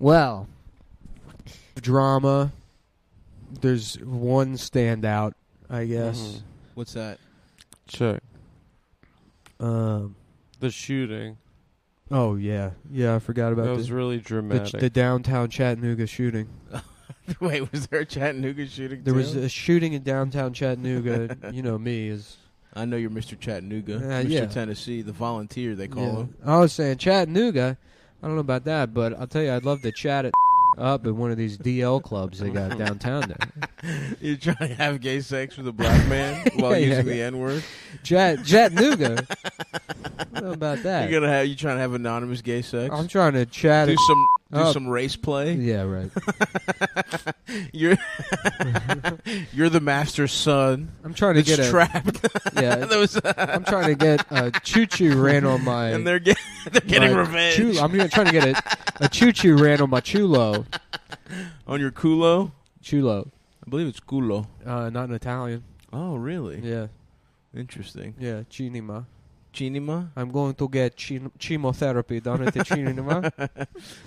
Well, drama. There's one standout, I guess. Mm-hmm. What's that? Check. The shooting. Oh yeah, I forgot about that. Was really dramatic. The downtown Chattanooga shooting. Wait, was there a Chattanooga shooting? There was a shooting in downtown Chattanooga. You know me as. I know you're Mr. Chattanooga, Mr. Yeah. Tennessee, the volunteer they call him. I was saying Chattanooga. I don't know about that, but I'll tell you, I'd love to chat it up at one of these DL clubs they got downtown there. You're trying to have gay sex with a black man while using the N-word? Chattanooga. I don't know about that. You trying to have anonymous gay sex? I'm trying to chat do some race play. Yeah, right. You're the master's son. I'm trying to get trapped. Yeah, I'm trying to get a choo-choo ran on my. And they're getting revenge. I'm trying to get a choo-choo ran on my chulo. On your culo? Chulo. I believe it's culo. Not in Italian. Oh, really? Yeah. Interesting. Yeah, cinema. Cinema? I'm going to get chemotherapy done at the cinema.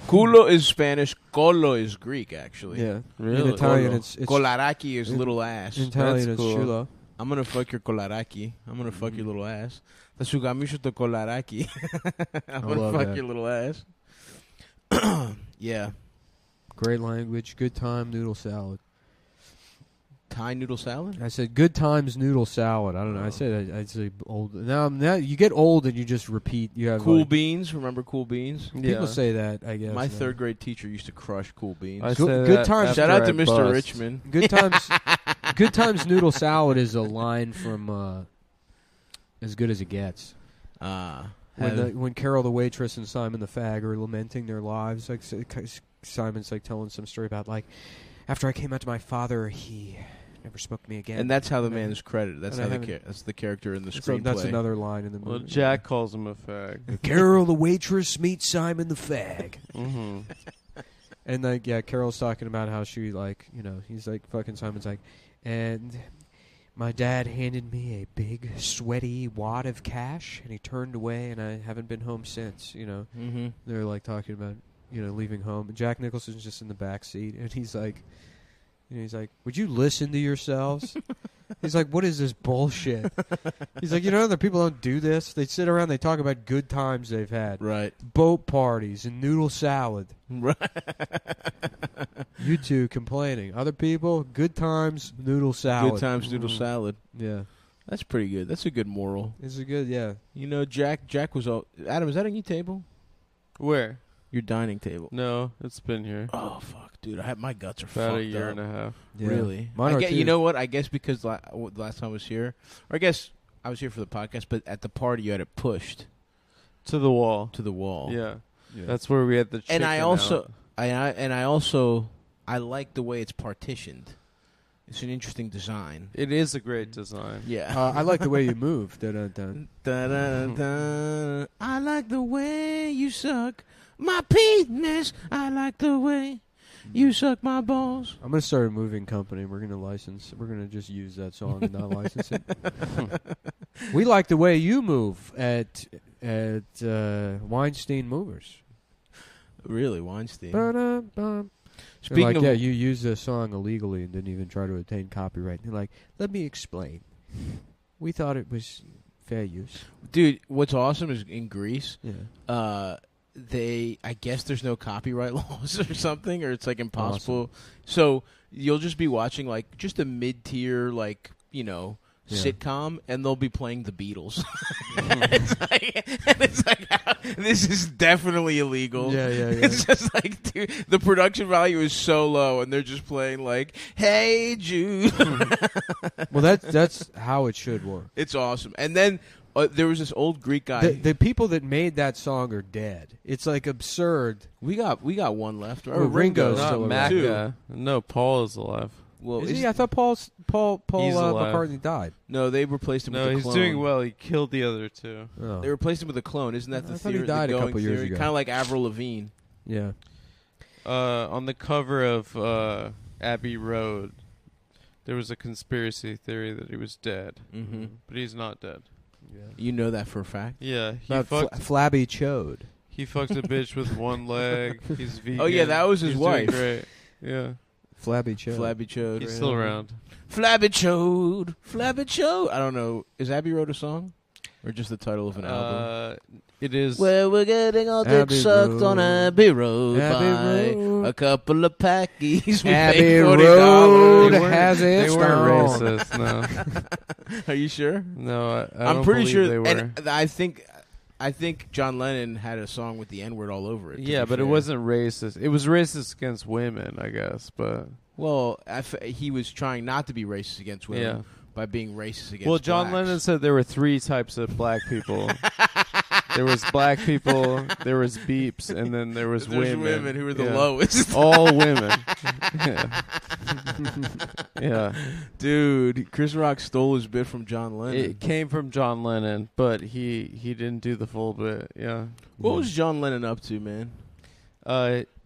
Culo is Spanish. Colo is Greek, actually. Yeah. Really? In Italian, it's Kolaraki is little ass. In Italian, That's it's cool. chulo. I'm going to fuck your kolaraki. I'm going to fuck your little ass. Tasugamisho to kolaraki. I'm going to fuck your little ass. Yeah. Great language. Good time noodle salad. Thai noodle salad? I said good times noodle salad. I don't know. I said old. Now you get old and you just repeat. You have Cool Beans. Remember Cool Beans? People say that, I guess. My third grade teacher used to crush Cool Beans. Good times. Shout out to Mr. Richmond. Good times. Good times noodle salad is a line from As Good as It Gets. When Carol the waitress and Simon the fag are lamenting their lives, like Simon's like telling some story about like after I came out to my father, he never spoke to me again. And that's how the man is credited. That's how that's the character in the screenplay. That's another line in the movie. Well, Jack calls him a fag. Carol the waitress meets Simon the fag. Mm-hmm. And like, yeah, Carol's talking about how she like, he's like fucking Simon's like, and my dad handed me a big sweaty wad of cash, and he turned away, and I haven't been home since. Mm-hmm. They're like talking about leaving home. And Jack Nicholson's just in the back seat, and he's like, would you listen to yourselves? He's like, what is this bullshit? He's like, other people don't do this. They sit around, they talk about good times they've had. Right. Boat parties and noodle salad. Right. You two complaining. Other people, good times, noodle salad. Good times, noodle salad. Yeah. That's pretty good. That's a good moral. It's a good, yeah. Jack was all... Adam, is that on your table? Where? Your dining table. No, it's been here. Oh, fuck, dude. my guts are about fucked up. a year and a half. Yeah. Really? Mine are too. You know what? I guess because last time I was here, or I guess I was here for the podcast, but at the party you had it pushed. To the wall. To the wall. Yeah. That's where we had the chicken And I also... I like the way it's partitioned. It's an interesting design. It is a great design. Yeah. I like the way you move. Dun-dun-dun. Dun-dun-dun. I like the way you suck my penis. I like the way you suck my balls. I'm going to start a moving company. We're going to just use that song and not license it. We like the way you move at Weinstein Movers. Really, Weinstein? Ba-da-bum. Speaking of, you used this song illegally and didn't even try to obtain copyright. And they're like, let me explain. We thought it was fair use. Dude, what's awesome is in Greece, yeah. I guess there's no copyright laws or something, or it's like impossible. Awesome. So you'll just be watching like just a mid-tier, like, sitcom, and they'll be playing the Beatles. it's like this is definitely illegal. Yeah. It's just like, dude, the production value is so low, and they're just playing like, "Hey Jude." Well, that's how it should work. It's awesome. And then there was this old Greek guy. The people that made that song are dead. It's like absurd. We got one left. Well, Ringo's still alive. No, Paul is alive. Well, is he? I thought Paul McCartney died. No, they replaced him with a clone. No, he's doing well. He killed the other two. Oh. They replaced him with a clone. Isn't that the theory? He died a couple years ago. Kind of like Avril Lavigne. Yeah. On the cover of Abbey Road, there was a conspiracy theory that he was dead. Mm-hmm. But he's not dead. Yeah. You know that for a fact? Yeah. Flabby Chode. He fucked a bitch with one leg. He's vegan. Oh, yeah, that was his He's wife. Doing great. Yeah. Flabby Chode. Flabby Chode. He's still around. Flabby Chode. Flabby Chode. I don't know. Is Abbey Road a song? Or just the title of an album? It is. Well, we're getting our dick sucked on Abbey Road by a couple of packies. Abbey Road has its They weren't racist, no. Are you sure? No, I'm pretty sure they were. And I think John Lennon had a song with the N-word all over it. Yeah, but it wasn't racist. It was racist against women, I guess. But well, he was trying not to be racist against women by being racist against. Well, John blacks. Lennon said there were 3 types of black people. There was black people, there was beeps, and then there was women. Who were the lowest. All women. Yeah. Dude, Chris Rock stole his bit from John Lennon. It came from John Lennon, but he didn't do the full bit. Yeah. What was John Lennon up to, man?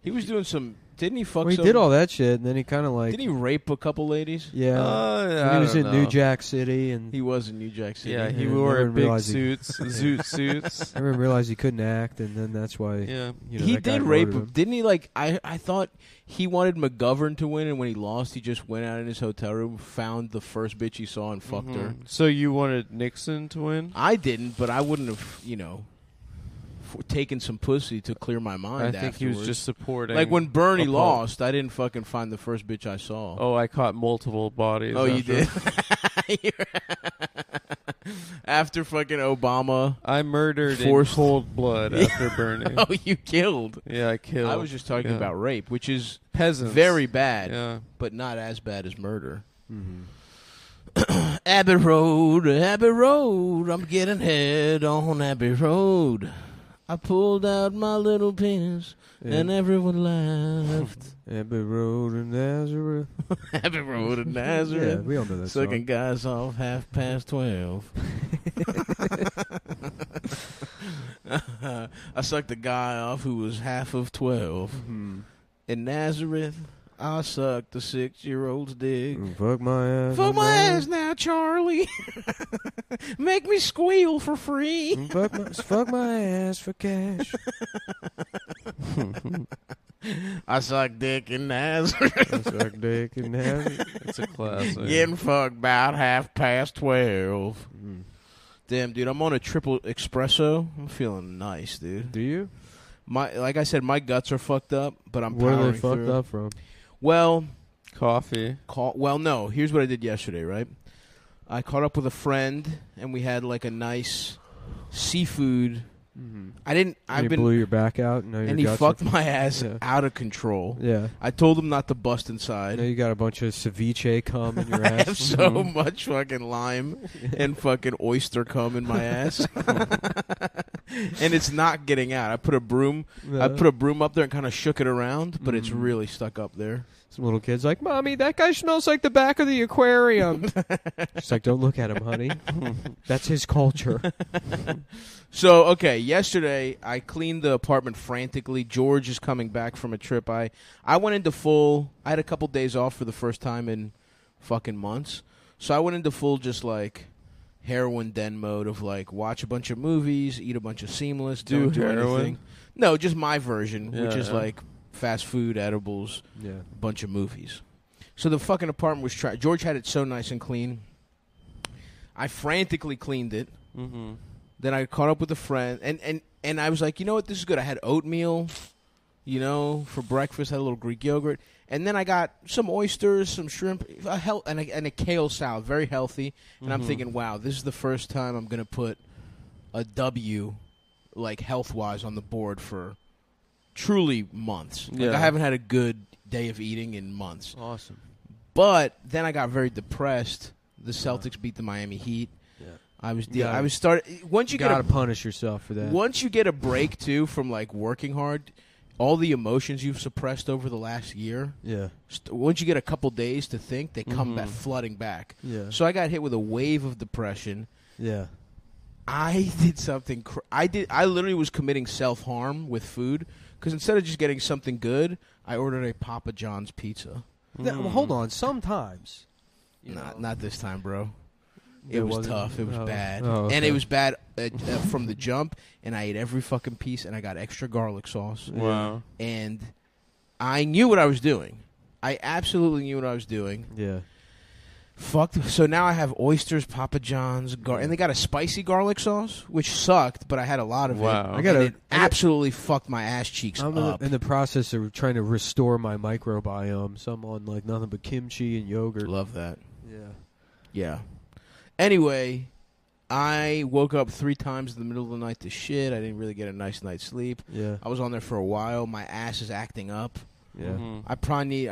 He was doing some. Didn't he fuck? Well, he did all that shit, and then he kind of like. Didn't he rape a couple ladies? Yeah. He was in New Jack City, and he was in New Jack City. Yeah, he wore big suits, zoot suits. Everyone realized he couldn't act, and then that's why. Yeah, he did rape him. Didn't he? Like I thought he wanted McGovern to win, and when he lost, he just went out in his hotel room, found the first bitch he saw, and fucked her. So you wanted Nixon to win? I didn't, but I wouldn't have, taken some pussy to clear my mind. I think he was just supporting. Like when Bernie lost, I didn't fucking find the first bitch I saw. Oh, I caught multiple bodies. Oh, you did? After fucking Obama. I murdered in cold blood after Bernie. Oh, you killed? Yeah, I killed. I was just talking about rape, which is peasants. Very bad, but not as bad as murder. Mm-hmm. Abbey Road, I'm getting head on Abbey Road. I pulled out my little penis, and everyone laughed. Abbey Road in Nazareth. Abbey Road in Nazareth. Yeah, we all know that Sucking song. guys off 12:30. I sucked a guy off who was half of 12. Mm-hmm. In Nazareth, I sucked the 6-year-old's dick. Fuck my ass. Fuck my ass now, Charlie. Make me squeal for free. Fuck my ass for cash. I suck dick in Nazareth. It's a classic. Getting fucked about 12:30. Damn, dude, I'm on a triple espresso. I'm feeling nice, dude. Do you? Like I said, my guts are fucked up, but I'm Where powering are they fucked through. up from? Well, coffee. Well, no. Here's what I did yesterday, right? I caught up with a friend, and we had like a nice seafood. Mm-hmm. He blew your back out, and he fucked my ass out of control. Yeah. I told him not to bust inside. Now you got a bunch of ceviche cum in your I ass. have so much fucking lime and fucking oyster cum in my ass, and it's not getting out. I put a broom up there and kind of shook it around, but it's really stuck up there. Some little kid's like, "Mommy, that guy smells like the back of the aquarium." She's like, "Don't look at him, honey. That's his culture." So, okay, yesterday I cleaned the apartment frantically. George is coming back from a trip. I went into full. I had a couple days off for the first time in fucking months. So I went into full just like heroin den mode of like watch a bunch of movies, eat a bunch of Seamless, don't do anything. No, just my version, which is like fast food, edibles, a bunch of movies. So the fucking apartment was George had it so nice and clean. I frantically cleaned it. Mm-hmm. Then I caught up with a friend, and I was like, you know what, this is good. I had oatmeal, for breakfast. Had a little Greek yogurt, and then I got some oysters, some shrimp, and a kale salad, very healthy. And I'm thinking, wow, this is the first time I'm gonna put a W, like health-wise, on the board for truly months. Like, I haven't had a good day of eating in months. Awesome. But then I got very depressed. The Celtics beat the Miami Heat. I was once you gotta punish yourself for that. Once you get a break too from like working hard, all the emotions you've suppressed over the last year. Yeah. Once you get a couple days to think, they come back flooding back. Yeah. So I got hit with a wave of depression. Yeah. I did something. I literally was committing self-harm with food because instead of just getting something good, I ordered a Papa John's pizza. Well, hold on. Sometimes. Not this time, bro. It was tough. It was bad. Oh, okay. And it was bad from the jump, and I ate every fucking piece, and I got extra garlic sauce. Wow. And I knew what I was doing. I absolutely knew what I was doing. Yeah. So now I have oysters, Papa John's, and they got a spicy garlic sauce, which sucked, but I had a lot of it. It absolutely fucked my ass cheeks up. In the process of trying to restore my microbiome, so I'm on like nothing but kimchi and yogurt. Love that. Yeah. Anyway, I woke up 3 times in the middle of the night to shit. I didn't really get a nice night's sleep. Yeah. I was on there for a while. My ass is acting up. Yeah. I probably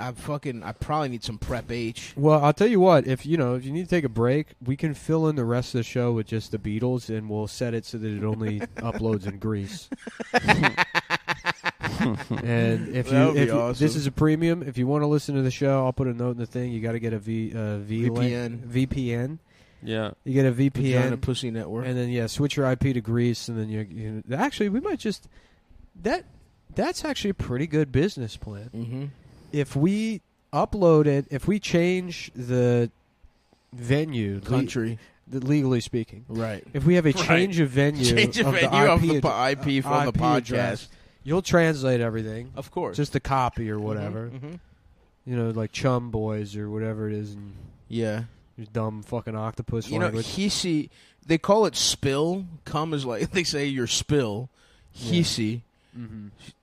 need some Prep H. Well, I'll tell you what. If you need to take a break, we can fill in the rest of the show with just the Beatles, and we'll set it so that it only uploads in Greece. And if awesome. this is a premium, if you want to listen to the show, I'll put a note in the thing. You got to get a VPN. Yeah. You get a VPN. Vagina Pussy Network. And then switch your IP to Greece, and then actually we might just That's actually a pretty good business plan. Mm-hmm. If we upload it, if we change the venue, country, legally speaking, right? If we have a change of venue, of the IP from the podcast, address, you'll translate everything, of course, just the copy or whatever. Mm-hmm. Like Chum Boys or whatever it is. And your dumb fucking octopus language. Hisi, they call it spill. Cum is like they say your spill. Hisi.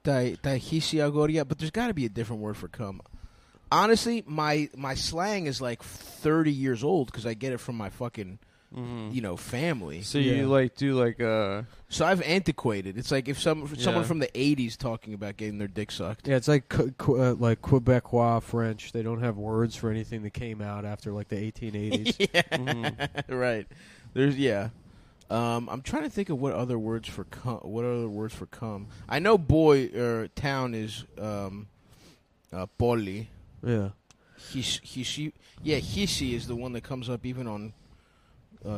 But there's got to be a different word for cum. Honestly, my slang is like 30 years old because I get it from my fucking family. So you do So I've antiquated. It's like if someone from the 80s talking about getting their dick sucked. Yeah, it's like Quebecois French. They don't have words for anything that came out after like the 1880s. Right. I'm trying to think of what other words for cum. I know boy or town is poli. Yeah. Hisi is the one that comes up even on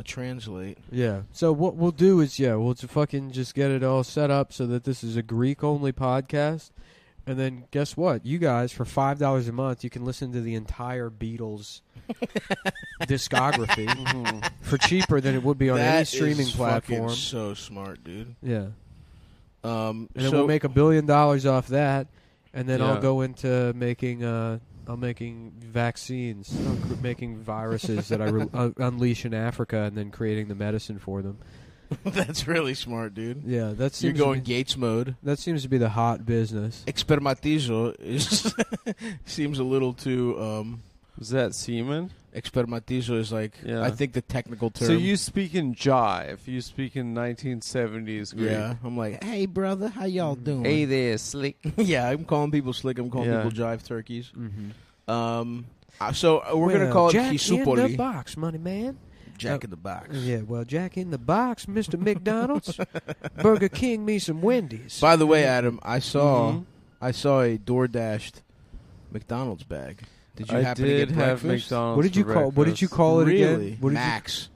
translate. Yeah. So what we'll do is we'll fucking just get it all set up so that this is a Greek only podcast. And then guess what? You guys, for $5 a month, you can listen to the entire Beatles discography for cheaper than it would be on any streaming platform. So smart, dude. Yeah. And then we'll make $1 billion off that, and then I'll go into making vaccines, making viruses that I unleash in Africa, and then creating the medicine for them. That's really smart, dude. Yeah, you're going Gates mode. That seems to be the hot business. Expermatizo seems a little too. Is that semen? Expermatizo is like I think the technical term. So you speak in jive. You speak in 1970s Greek. Yeah, I'm like, hey brother, how y'all doing? Hey there, slick. Yeah, I'm calling people slick. I'm calling people jive turkeys. Mm-hmm. So we're gonna call it Jack Hisupoli. in the box, money man. Jack in the Box. Yeah, well, Jack in the Box, Mr. McDonald's, Burger King, me some Wendy's. By the way, Adam, I saw a DoorDashed McDonald's bag. Did you happen to get breakfast? McDonald's what did you call it again? Max.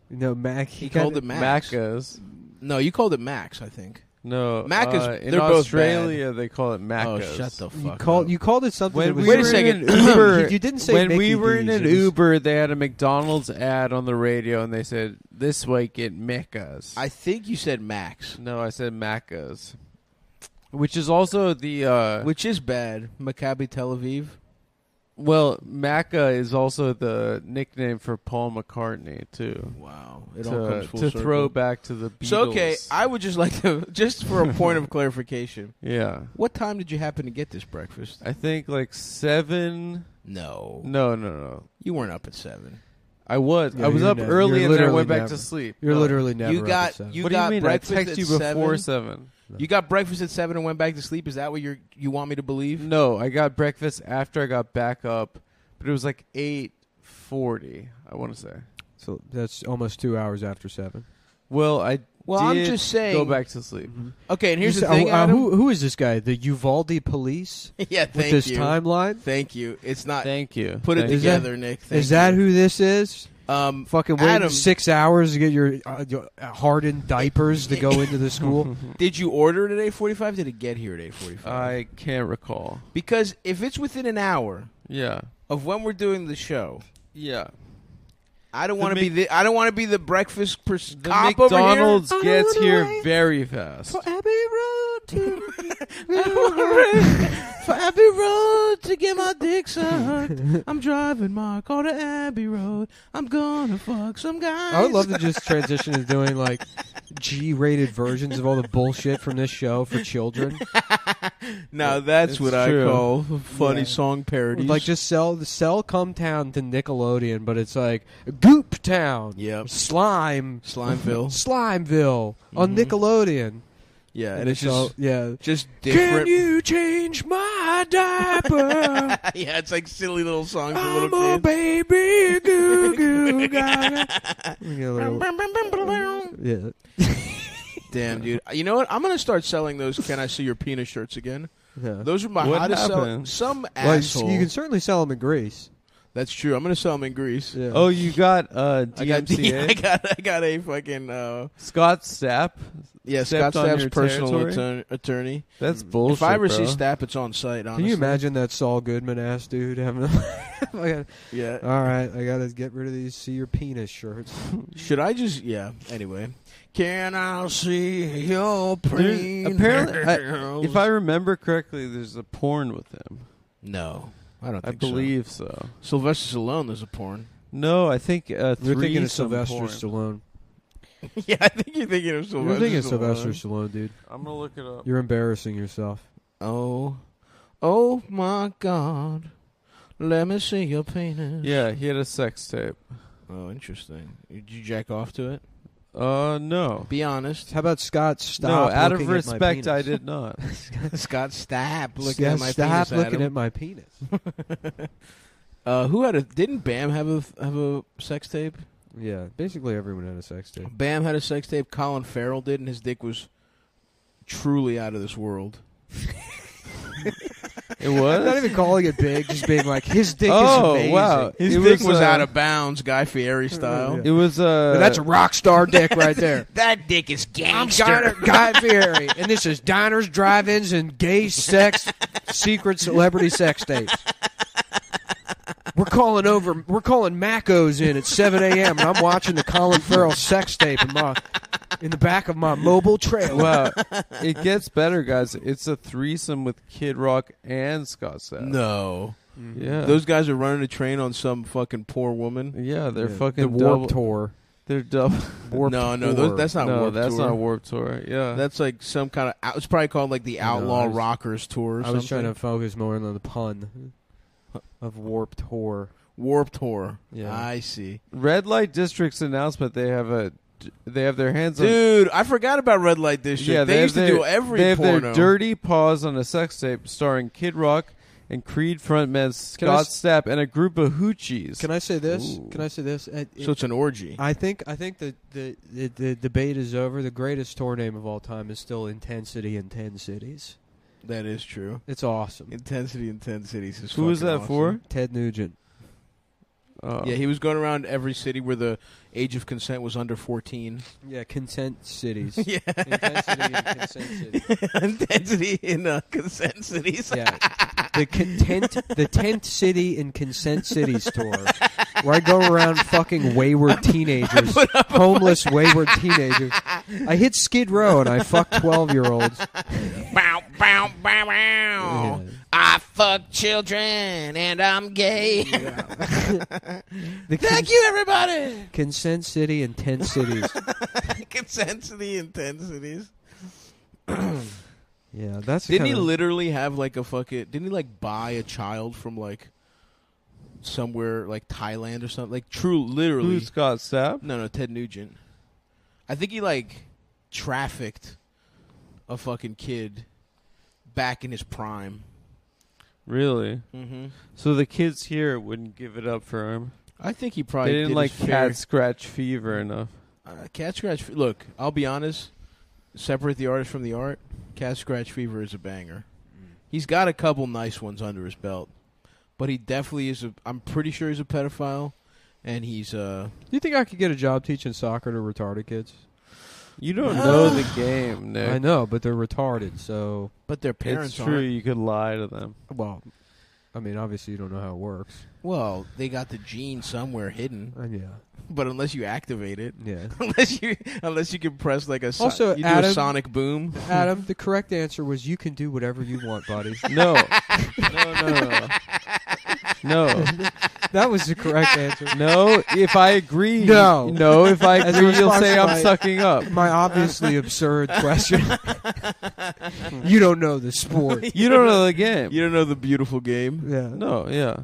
Mac. He called it Max. Macca's. No, you called it Max, I think. No, Macca's. In Australia, they call it Macca's. Oh, shut the fuck up. You called it something. Wait a second. Uber, you didn't say when Mickey we were in D's, an Uber, they had a McDonald's ad on the radio, and they said, "This week at Macca's." I think you said Max. No, I said Macca's, which is also the which is bad. Maccabi Tel Aviv. Well, Macca is also the nickname for Paul McCartney too. Wow, it all comes full circle. Throw back to the Beatles. So okay, I would just like to, just for a point of clarification. Yeah. What time did you happen to get this breakfast? I think like 7. No. You weren't up at 7. I was. Yeah, I was up early and then I went back to sleep. You're literally never up at 7. You what got do you mean? breakfast I text you before 7. You got breakfast at 7 and went back to sleep. Is that what you want me to believe? No, I got breakfast after I got back up, but it was like 8:40. I want to say. So that's almost 2 hours after 7. Well, I'm just saying. Go back to sleep. Mm-hmm. Okay, and here's the thing, Adam. Who is this guy? The Uvalde police? Yeah, thank you. With this timeline? Thank you. It's not. Thank you. Put it together, Nick. Is that who this is? Fucking waiting Adam, 6 hours to get your hardened diapers to go into the school. Did you order it at 8:45? Did it get here at 8:45? I can't recall. Because if it's within an hour Yeah. of when we're doing the show, Yeah. I don't want to be I don't want to be the breakfast the cop McDonald's over here. gets here very fast. For Abbey Road to for Abbey Road to get my dick sucked. I'm driving my car to Abbey Road. I'm gonna fuck some guys. I would love to just transition to doing like G-rated versions of all the bullshit from this show for children. Now that's It's what true. I call funny song parodies. Like just sell Cumtown to Nickelodeon, but it's like Gooptown, Yep. Slimeville Slimeville. on Nickelodeon. Yeah, and it's just all, just different. Can you change my diaper? Yeah, it's like silly little songs for I'm little a kids. baby goo goo gaga. Yeah. Damn, dude. You know what? I'm gonna start selling those "Can I See Your Penis" shirts again. Yeah. Those are my What hottest happened? Some Well, asshole. you can certainly sell them in Greece. That's true. I'm gonna sell them in Greece. Yeah. Oh, you got I got DMCA? I got a fucking Scott Stapp? Scott Stepped on Stapp's your personal territory? attorney. That's bullshit, If I ever bro. see Stapp, it's on site. Honestly. Can you imagine that Saul Goodman ass dude having? Yeah. All right, I gotta get rid of these "See Your Penis" shirts. Should I just? Yeah. Anyway, can I see your There's- penis? apparently, if I remember correctly, there's a porn with him. No, I don't I think so. believe so. Sylvester Stallone. There's a porn. No, I think You're thinking of threesome Sylvester porn. Stallone. Yeah, I think you're thinking of Sylvester. You're thinking of Stallone. Sylvester Stallone, dude. I'm gonna look it up. You're embarrassing yourself. Oh my God! Let me see your penis. Yeah, he had a sex tape. Oh, interesting. Did you jack off to it? No. Be honest. How about Scott? Stop. No, out of looking at my respect, I penis. did not. Scott, stop looking Scott, at my stop penis. looking Adam. at my penis. Who had a? Didn't Bam have a sex tape? Yeah, basically everyone had a sex tape. Bam had a sex tape. Colin Farrell did, and his dick was truly out of this world. It was? I'm not even calling it big, just being like his dick is Oh, amazing. wow. His It dick was, was out of bounds, Guy Fieri style. Yeah. It was That's a rock star dick right there. That dick is I'm Guy Fieri, and this is diners, drive-ins, and gay sex, secret celebrity sex tapes. We're calling Macos in at 7 a.m. and I'm watching the Colin Farrell sex tape in the back of my mobile trailer. Wow. It gets better, guys. It's a threesome with Kid Rock and Scott Stapp. No. Yeah. Those guys are running a train on some fucking poor woman. Yeah, they're Yeah, fucking the double. Warped Tour. They're double. Warped No, Tour. that's not no, Warped that's Tour. not Warped Tour. Yeah. That's like some kind of. It's probably called like the Outlaw I was- Rockers Tour or I something. was trying to focus more on the pun of Warped Tour. Warped Tour. Yeah. I see. Red Light District's announcement. They have their hands on. Dude, I forgot about Red Light District. Yeah, they used to do every They have porno. their dirty paws on a sex tape starring Kid Rock and Creed frontman Scott Stapp and a group of hoochies. Can I say this? Ooh. Can I say this? So it's an orgy. I think the debate is over. The greatest tour name of all time is still Intensity in 10 Cities. That is true. It's awesome. Intensity in 10 cities is Who was fucking that for? Ted Nugent. Oh. Yeah, he was going around every city where the age of consent was under 14. Yeah, Consent Cities. Yeah. Intensity in Consent Cities. Intensity in consent cities. Yeah. The 10th City in Consent Cities tour, where I go around fucking wayward teenagers, homeless wayward teenagers. I hit Skid Row and I fuck 12-year-olds. Bow, bow, bow, bow. Yeah. I fuck children and I'm gay. The Thank you, everybody. Consent City in 10 cities. Consent city in 10 cities. Yeah, that's the Didn't he kinda- literally have like a fucking... Didn't he like buy a child from like somewhere like Thailand or something? Like literally. Who's Scott Stapp? No, Ted Nugent. I think he like trafficked a fucking kid back in his prime. Really? Mm-hmm. So the kids here wouldn't give it up for him. I think he probably They didn't did like his fair- cat scratch fever enough. Cat Scratch. Look, I'll be honest. Separate the artist from the art. Cat Scratch Fever is a banger. He's got a couple nice ones under his belt, but he definitely is. I'm pretty sure he's a pedophile, and he's. Do you think I could get a job teaching soccer to retarded kids? You don't know the game, Nick. I know, but they're retarded, so... But their parents It's true. aren't. You could lie to them. Well, I mean, obviously you don't know how it works. Well, they got the gene somewhere hidden. Yeah. But unless you activate it, Yeah. unless you can press like a also, you Adam, do a sonic boom. Adam, the correct answer was you can do whatever you want, buddy. No. No. That was the correct answer. No, if I agree. No. No, if I As a agree, you'll response say to I'm sucking up. My obviously absurd question. You don't know the sport. You don't know the game. You don't know the beautiful game. Yeah. No, yeah.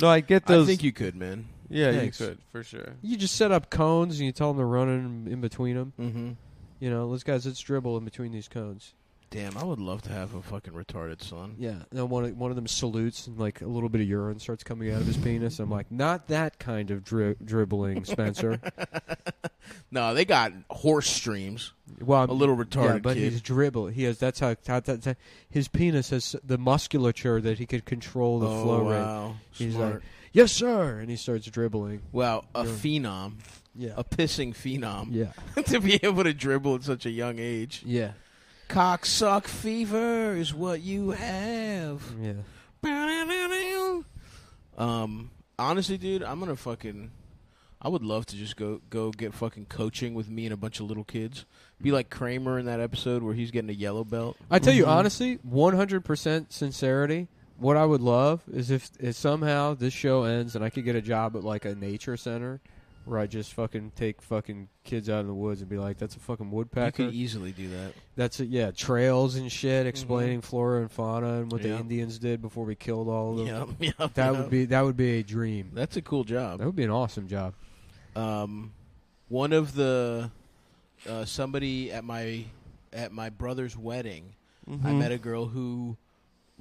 No, I get those. I think you could, man. Yeah, Thanks. you could, for sure. You just set up cones and you tell them to run in between them. Mm-hmm. You know, let's dribble in between these cones. Damn, I would love to have a fucking retarded son. Yeah. And then one of them salutes and like a little bit of urine starts coming out of his penis. I'm like, not that kind of dribbling, Spencer. No, they got horse streams. Well, a little retarded yeah, but kid. he's dribble. He has that's how his penis has the musculature that he could control the flow wow. rate. He's Smart. like, yes, sir, and he starts dribbling. Wow, a Yeah. phenom. Yeah. A pissing phenom. Yeah. To be able to dribble at such a young age. Yeah. Cocksuck fever is what you have. Yeah. Honestly, dude, I'm gonna fucking. I would love to just go get fucking coaching with me and a bunch of little kids. Be like Kramer in that episode where he's getting a yellow belt. I tell you honestly, 100% sincerity. What I would love is if somehow this show ends and I could get a job at like a nature center where I just fucking take fucking kids out in the woods and be like, that's a fucking woodpecker. You could easily do that. That's it. Yeah, trails and shit, explaining flora and fauna and what the Yep. Indians did before we killed all of them. Yep. That would be a dream. That's a cool job. That would be an awesome job. One of the somebody at my brother's wedding, I met a girl who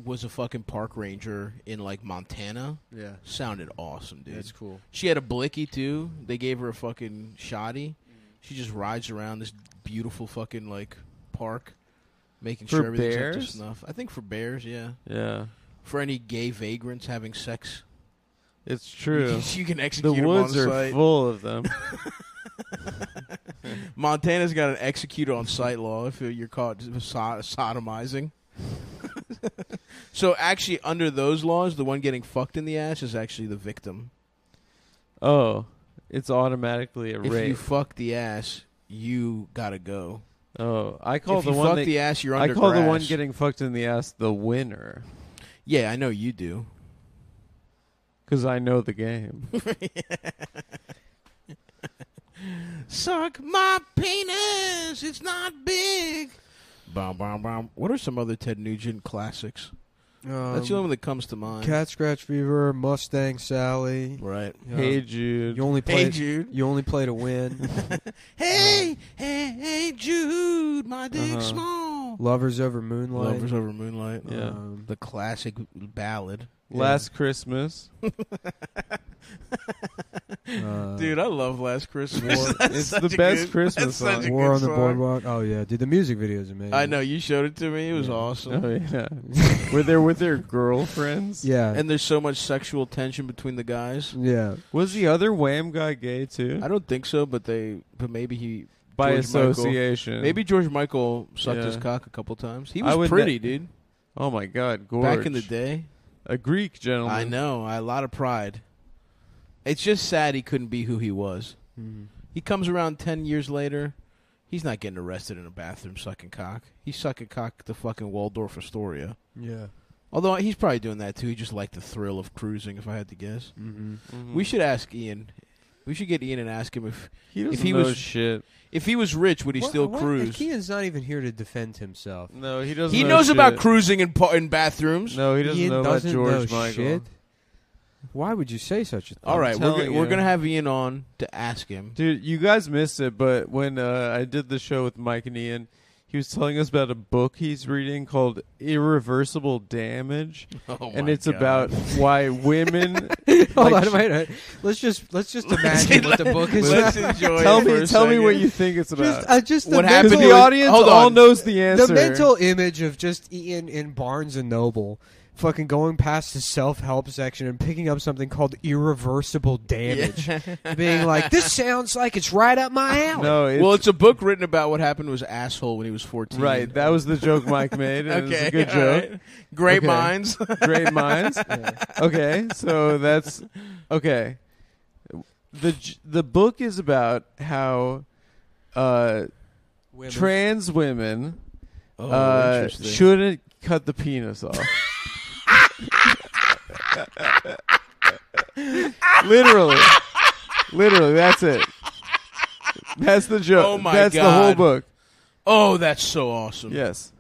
was a fucking park ranger in like Montana. Yeah, sounded awesome, dude. that's cool. She had a blicky too. They gave her a fucking shoddy. She just rides around this beautiful fucking like park, making For sure everything's up bears? to snuff. I think for bears, yeah. Yeah. For any gay vagrants having sex, It's true. you can The execute them woods on are site. full of them. Montana's got an execute on site law if you're caught sodomizing. So actually, under those laws, the one getting fucked in the ass is actually the victim. Oh, it's automatically a If rape. you fuck the ass, you gotta go. Oh, I call If the you one fuck that, the ass, you're I under call grass. the one getting fucked in the ass the winner Yeah, I know you do. because I know the game. Suck my penis. It's not big. Bum, bum, bum. What are some other Ted Nugent classics? That's the only one that comes to mind. Cat Scratch Fever, Mustang Sally. Right. Hey Jude. You only Hey, play. Jude. You only play to win. Hey, Jude, my dick's Uh-huh. small. Lovers Over Moonlight. Lovers Over Moonlight. Yeah. The classic ballad. Last Christmas. Dude, I love Last Christmas. It's the best Christmas that's such song. a War good on the song. Boardwalk. Oh yeah, dude, the music video is amazing. I know, you showed it to me. It was awesome. Oh yeah. Were they with their girlfriends? Yeah, And there's so much sexual tension between the guys. yeah. Was the other Wham guy gay too? I don't think so, but maybe he By George association. Maybe George Michael sucked his Yeah. cock a couple times. He I was would pretty, dude. Oh my God, gorge. Back in the day. A Greek gentleman. I know. A lot of pride. It's just sad he couldn't be who he was. Mhm. He comes around 10 years later. He's not getting arrested in a bathroom sucking cock. He's sucking cock at the fucking Waldorf Astoria. Yeah. Although he's probably doing that too. He just liked the thrill of cruising, if I had to guess. Mm-hmm. Mhm. We should ask Ian. We should get Ian and ask him He doesn't if he know was- shit. if he was rich, would he still cruise? Ian's not even here to defend himself. No, he doesn't. He know knows shit. about cruising in bathrooms. No, he doesn't Ian know about doesn't George know Michael. shit. Why would you say such a thing? All right, telling we're you. gonna have Ian on to ask him. Dude, you guys missed it, but when I did the show with Mike and Ian, he was telling us about a book he's reading called Irreversible Damage. Oh And my it's God. about why women Hold on, wait. Let's just imagine what the book is. Let's enjoy. Tell me what you think it's about. Just what the happened? mental, The audience all knows the answer. the mental image of just Ian in Barnes and Noble, fucking going past the self-help section and picking up something called irreversible damage, being like, "This sounds like it's right up my alley." No, it's a book written about what happened to his asshole when he was 14. Right, that was the joke Mike made. And Okay, it was a good joke. right. Great Okay. minds. Great minds. Yeah. Okay, so that's okay. The book is about how trans women shouldn't cut the penis off. Literally, that's it. That's the joke. Oh my that's God. the whole book. Oh, that's so awesome. Yes.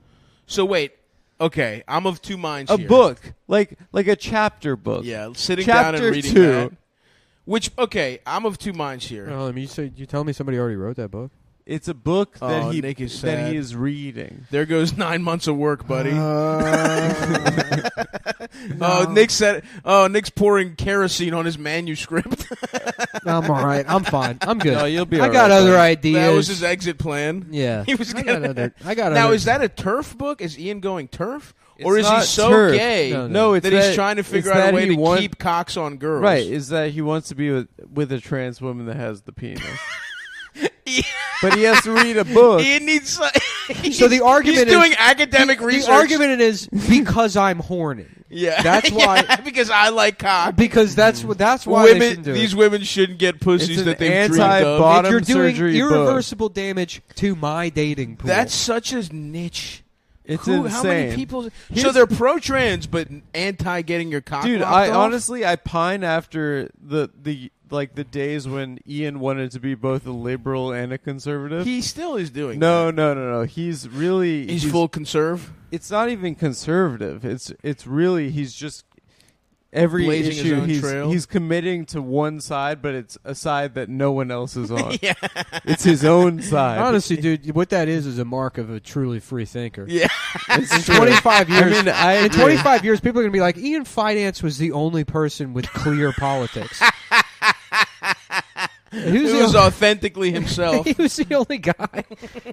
So wait, okay, I'm of two minds A here. book, like a chapter book. Yeah, sitting Chapter down and reading 2. that. Which, okay, I'm of two minds here. Oh, you tell me somebody already wrote that book? It's a book that Nick is sad. that he is reading. There goes 9 months of work, buddy. No. Nick's pouring kerosene on his manuscript. I'm all right. I'm fine. I'm good. No, you'll be I all got right, other buddy. ideas. That was his exit plan. Yeah. He was I gonna. got Now, other- is that a turf book? Is Ian going turf? It's Or is he not so turf. gay No, it's that he's trying to figure it's out that a way he to keep cocks on girls? Right, is that he wants to be with a trans woman that has the penis. But he has to read a book. Ian needs. So the argument he's doing is academic research. The argument is because I'm horny. Yeah, That's why. Yeah, because I like cock. Because that's why they Women, shouldn't do these it. women shouldn't get pussies It's that an they've dreamed of. anti-bottom If you're doing surgery irreversible damage to my dating pool. That's such a niche. It's How insane. many people? So Here's- they're pro-trans, but anti-getting your cock. Dude, lopped I off? honestly I pine after the the days when Ian wanted to be both a liberal and a conservative. He still is doing. No. He's full conserve. It's not even conservative. It's really he's just every Blazing his issue own trail. he's committing to one side, but it's a side that no one else is on. Yeah. It's his own side. honestly, dude, what that is a mark of a truly free thinker. Yeah. In 25 years, I in agree. 25 years, people are gonna be like, Ian Finance was the only person with clear politics. He was authentically himself. He was the only guy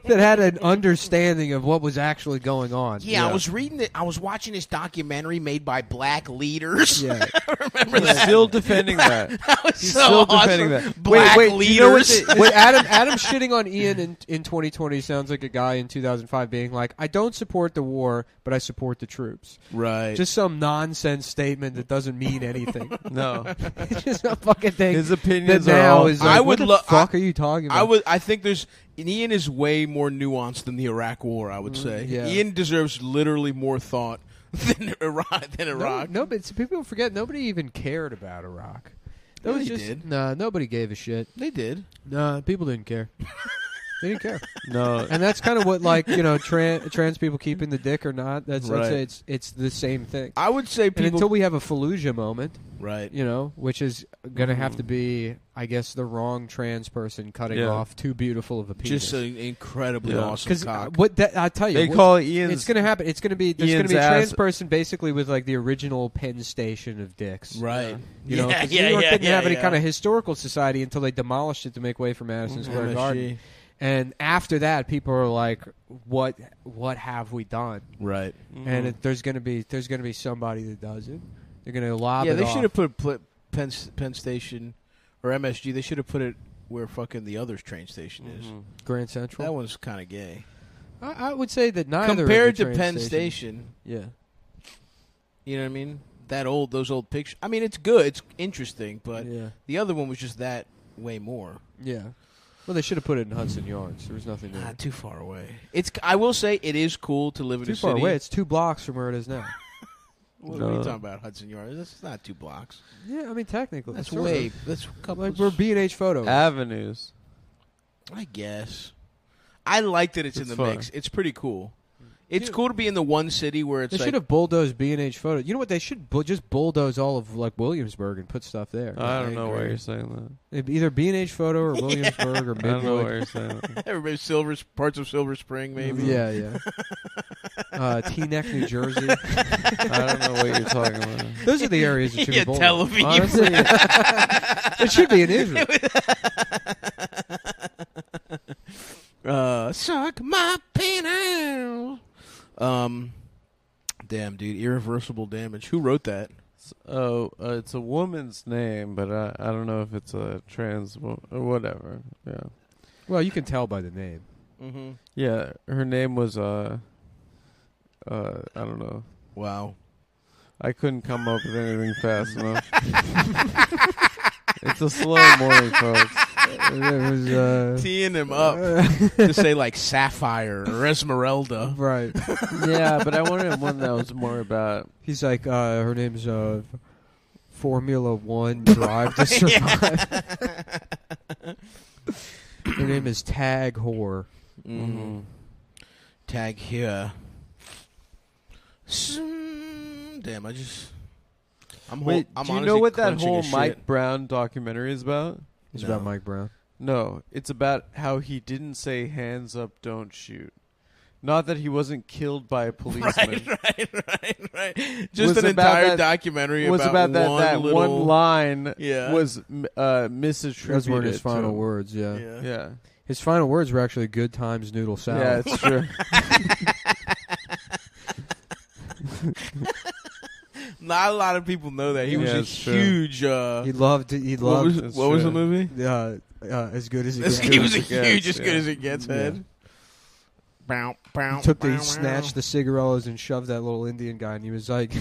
that had an understanding of what was actually going on. Yeah, I was reading it. I was watching this documentary made by black leaders. Yeah. Remember He's that? still defending that. That was He's so still awesome. defending that. Black Wait, do you know what leaders. Wait, Adam shitting on Ian in 2020 sounds like a guy in 2005 being like, I don't support the war, but I support the troops. Right. Just some nonsense statement that doesn't mean anything. No. It's just a fucking thing. His opinions that are now all is like, I what would the lo- fuck are you talking about? I think Ian is way more nuanced than the Iraq War, I would say. yeah. Ian deserves literally more thought than Iraq. No, but people forget nobody even cared about Iraq. That Yeah, was they just did. Nah, nobody gave a shit. They did. Nah, people didn't care. They didn't care. No. And that's kind of what, like, trans people keeping the dick or not. That's Right. I'd say it's the same thing. I would say And people. until we have a Fallujah moment, right. which is going to have to be, I guess, the wrong trans person cutting off too beautiful of a penis. Just an incredibly awesome Because cock. I tell you, They call it Ian's. it's going to happen. It's going to be there's going to Ian's be a trans ass. person basically with like the original Penn Station of dicks. Right. You know, 'cause New York didn't have any kind of historical society until they demolished it to make way for Madison Square Garden. And after that, people are like, "What have we done?" Right. And there's gonna be somebody that does it. They're gonna lob it Yeah, they off. should have put Penn Station or MSG. They should have put it where fucking the other train station is. Grand Central. That one's kind of gay I would say that neither compared of the to train Penn stations- Station. Yeah. You know what I mean? Those old pictures. I mean, it's good. It's interesting, but Yeah. the other one was just that way more. Yeah. Well, they should have put it in Hudson Yards. There was nothing there. Not too far away. I will say it is cool to live in Too a far city. away. It's 2 blocks from where it is now. What are you talking about, Hudson Yards? That's not 2 blocks. Yeah, I mean technically. That's sort way. of. That's a couple. Like we're B&H photos. Avenues. I guess. I like that it's in It's the fun. mix. It's pretty cool. It's Dude. cool to be in the one city where it's They like. should have bulldozed B&H photos. You know what? They should just bulldoze all of like Williamsburg and put stuff there. I don't know why agree. you're saying It'd be either B&H photo or Williamsburg or that. I don't know why Midwood. you're saying that. Everybody parts of Silver Spring, maybe. Yeah, yeah. Teaneck, New Jersey. I don't know what you're talking about. Those are the areas that should be bold. Tel Aviv. Honestly, it should be in Israel. Suck my penis. Damn, dude, irreversible damage. Who wrote that? It's a woman's name, but I don't know if it's a trans or whatever. Yeah. Well, you can tell by the name. Mm-hmm. Yeah, her name was I don't know. Wow. I couldn't come up with anything fast enough. It's a slow morning, folks. It was teeing him up to say like Sapphire or Esmeralda. Right. Yeah, but I wanted one that was more about. He's like, her name's Formula One Drive to Survive. Her name is Tag Whore. Mm-hmm. Tag here. Damn, Wait, do you know what that whole Mike Brown documentary is about? It's about Mike Brown. No, it's about how he didn't say hands up, don't shoot. Not that he wasn't killed by a policeman. Right. Just an entire documentary about that one line was misattributed. Those weren't his final words, yeah. His final words were actually good times noodle salad. Yeah, it's true. Not a lot of people know that. He was a huge... He loved... What was the movie? As Good as It Gets. He was a huge As Good as It Gets head. He snatched the cigarillos and shoved that little Indian guy, and he was like,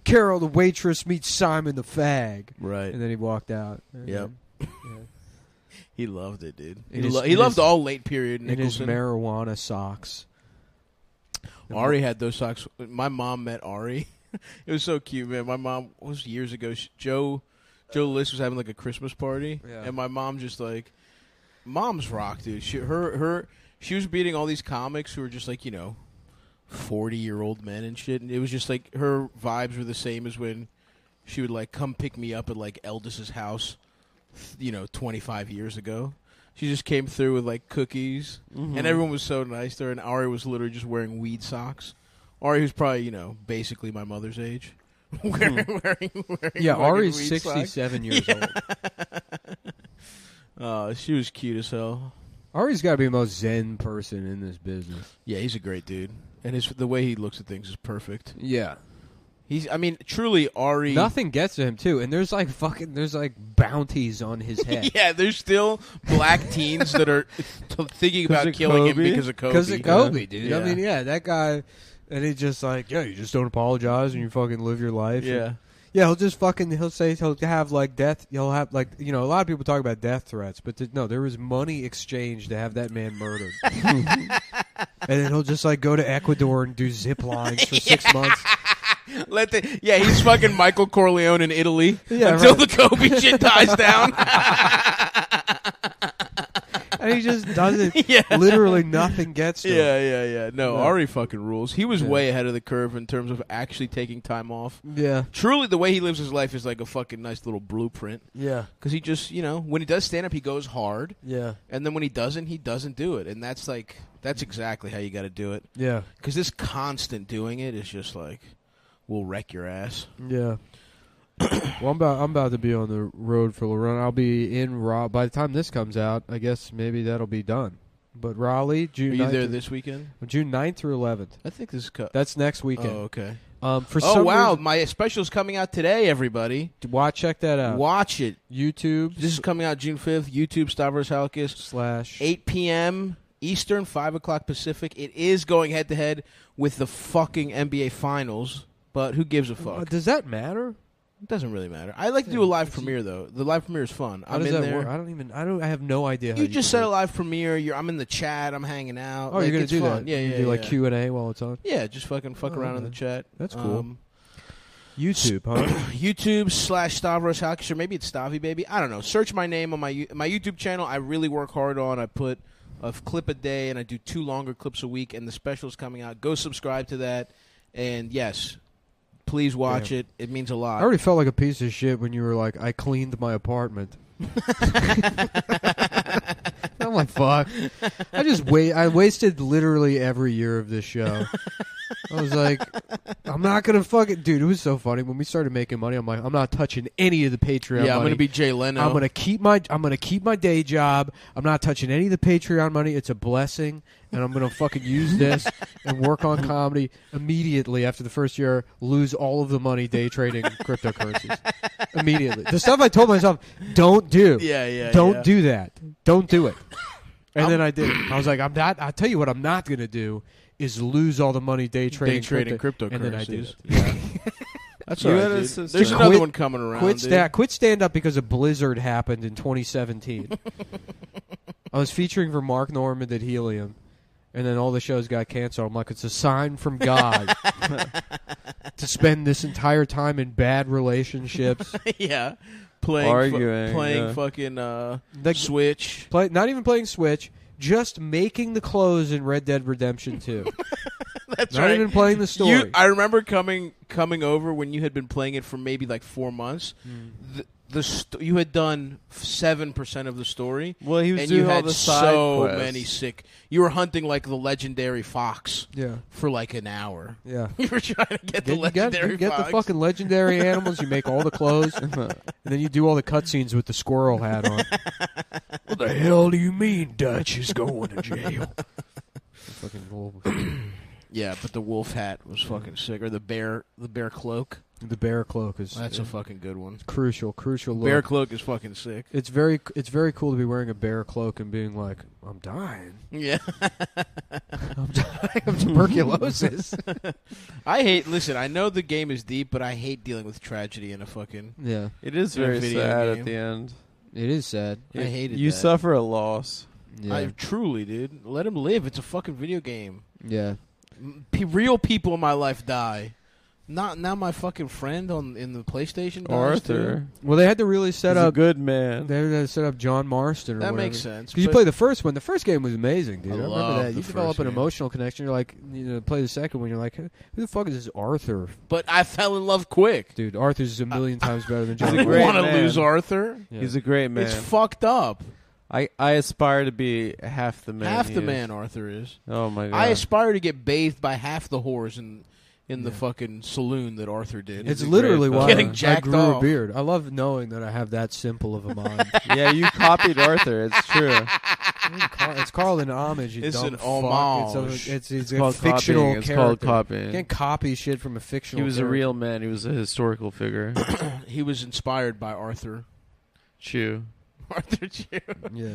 Carol the waitress meets Simon the fag. Right. And then he walked out. Yep. He loved it, dude. He loved all late period Nicholson. In his marijuana socks. Ari had those socks. My mom met Ari. It was so cute, man. My mom was years ago. Joe List was having like a Christmas party, and my mom just like, moms rock, dude. She was beating all these comics who were just like 40-year-old men and shit, and it was just like her vibes were the same as when she would like come pick me up at like Eldis's house, 25 years ago. She just came through with like cookies, and everyone was so nice there. And Ari was literally just wearing weed socks. Ari, who's probably basically my mother's age, wearing Ari's 67 years old. She was cute as hell. Ari's got to be the most zen person in this business. Yeah, he's a great dude, and the way he looks at things is perfect. Yeah. Truly, Ari. Nothing gets to him too, and there's like bounties on his head. Yeah, there's still black teens that are thinking about killing him because of Kobe. Because of Kobe, dude. Yeah. I mean, that guy, and he's just like, you just don't apologize and you fucking live your life. Yeah. Yeah, he'll say he'll have like death. He'll have like a lot of people talk about death threats, but no, there was money exchanged to have that man murdered. And then he'll just like go to Ecuador and do zip lines for 6 months. He's fucking Michael Corleone in Italy until the Kobe shit dies down. And he just doesn't. Literally nothing gets to him. Yeah. No, Ari fucking rules. He was way ahead of the curve in terms of actually taking time off. Yeah. Truly, the way he lives his life is like a fucking nice little blueprint. Yeah. Because he just, when he does stand up, he goes hard. Yeah. And then when he doesn't do it. And that's exactly how you got to do it. Yeah. Because this constant doing it is just like, will wreck your ass. Yeah. Well, I'm about to be on the road for a run. I'll be in Raleigh. By the time this comes out, I guess maybe that'll be done. But Raleigh, June 9th. Are you there this weekend? June 9th through 11th. I think this is... That's next weekend. Oh, okay. Wow. My special's coming out today, everybody. Check that out. Watch it. YouTube. This is coming out June 5th. YouTube, Stavros Halkis. / 8 p.m. Eastern, 5 o'clock Pacific. It is going head-to-head with the fucking NBA Finals, but who gives a fuck? Does that matter? It doesn't really matter. I like to do a live premiere though. The live premiere is fun. How does that work? I have no idea. You just set a live premiere. I'm in the chat. I'm hanging out. Oh, you're gonna do fun. that? Yeah. Do like Q&A while it's on. Yeah, just fuck around in the chat. That's cool. YouTube, huh? YouTube / Stavros Halkis, or maybe it's Stavi Baby. I don't know. Search my name on my YouTube channel. I really work hard on. I put a clip a day, and I do 2 longer clips a week. And the special's coming out. Go subscribe to that. And yes. Please watch it. It means a lot. I already felt like a piece of shit when you were like, I cleaned my apartment. I'm like, fuck. I wasted literally every year of this show I was like, I'm not gonna fucking dude. It was so funny when we started making money. I'm like, I'm not touching any of the Patreon. Yeah, I'm money. gonna be Jay Leno. I'm gonna keep my day job. I'm not touching any of the Patreon money. It's a blessing, and I'm gonna fucking use this and work on comedy immediately after the first year. Lose all of the money day trading cryptocurrencies immediately. The stuff I told myself, don't do. Don't do that. Don't do it. And then I did it. I was like, I'm not. I'll tell you what, I'm not gonna do is lose all the money day trading cryptocurrencies. And then I did it. Yeah. That's all right, dude. There's another one coming around. Quit stand up because a blizzard happened in 2017. I was featuring for Mark Norman at Helium, and then all the shows got canceled. I'm like, it's a sign from God to spend this entire time in bad relationships. Yeah. Playing fucking Switch. Not even playing Switch, just making the clothes in Red Dead Redemption 2. That's not right. even playing the story. I remember coming over when you had been playing it for maybe like 4 months. You had done 7% of the story. Well, he was and doing you had all the side quests. Many sick. You were hunting like the legendary fox. Yeah. For like an hour. Yeah. You were trying to get the legendary fox. You get the fucking legendary animals. You make all the clothes, and then you do all the cutscenes with the squirrel hat on. What the hell do you mean Dutch is going to jail? Fucking yeah, but the wolf hat was fucking sick, or the bear cloak. The bear cloak is that's a fucking good one. Crucial look. Bear cloak is fucking sick. It's very cool to be wearing a bear cloak and being like, I'm dying. Yeah, I'm dying of tuberculosis. Listen, I know the game is deep, but I hate dealing with tragedy in a fucking It is very sad at the end. It is sad. I hated you that. suffer a loss. Yeah. I truly, dude. Let him live. It's a fucking video game. Yeah. Real people in my life die. Not now. My fucking friend in the PlayStation dies Arthur. too. Well, they had to really set He's up a good man. They had to set up John Marston. Or that whatever. makes sense. Because you play the first one. The first game was amazing, dude. I remember love that. You develop an emotional connection. You're like, play the second one. You're like, who the fuck is this Arthur? But I fell in love quick. Dude, Arthur's a million times better than John. I Marston. want to lose Arthur. Yeah. He's a great man. It's fucked up. I aspire to be half the man. Half the man Arthur is. Oh my god! I aspire to get bathed by half the whores in the fucking saloon that Arthur did. It's literally why I grew off. a beard. I love knowing that I have that simple of a mind. Yeah, you copied Arthur. It's true. It's called an homage. You it's dumb an fuck. homage. It's called a fictional copying. It's character. called copying. You can't copy shit from a fictional. He was character. a real man. He was a historical figure. He was inspired by Arthur. Chew. Arthur Chew. Yeah.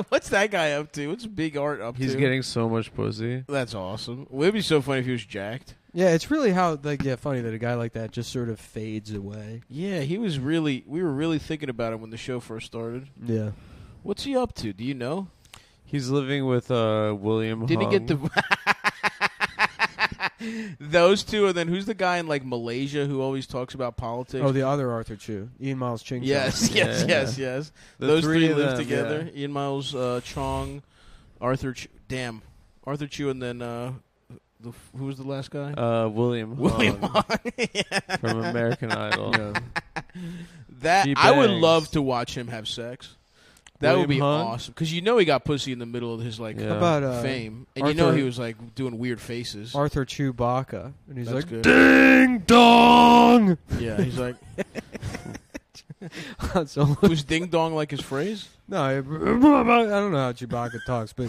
What's that guy up to? What's Big Art up to? He's getting so much pussy. That's awesome. It would be so funny if he was jacked. Yeah, it's really funny that a guy like that just sort of fades away. Yeah, he was really. We were really thinking about him when the show first started. Yeah. What's he up to? Do you know? He's living with William. Didn't Hung. he get the those two? And then who's the guy in like Malaysia who always talks about politics? Oh, the other Arthur Chu, Ian Miles Ching. Yes. The Those three of live them, together. yeah. Ian Miles Chong, Arthur Chu, Arthur Chu, and then who was the last guy? William Hung. Yeah. From American Idol. Yeah. That He I would bangs. love to watch him have sex. That William would be Hung? awesome because you know he got pussy in the middle of his like Yeah. How about fame, and Arthur, you know he was like doing weird faces. Arthur Chewbacca, and he's That's like, good. "Ding dong." Yeah, he's like, So was ding dong like his phrase? no, I don't know how Chewbacca talks, but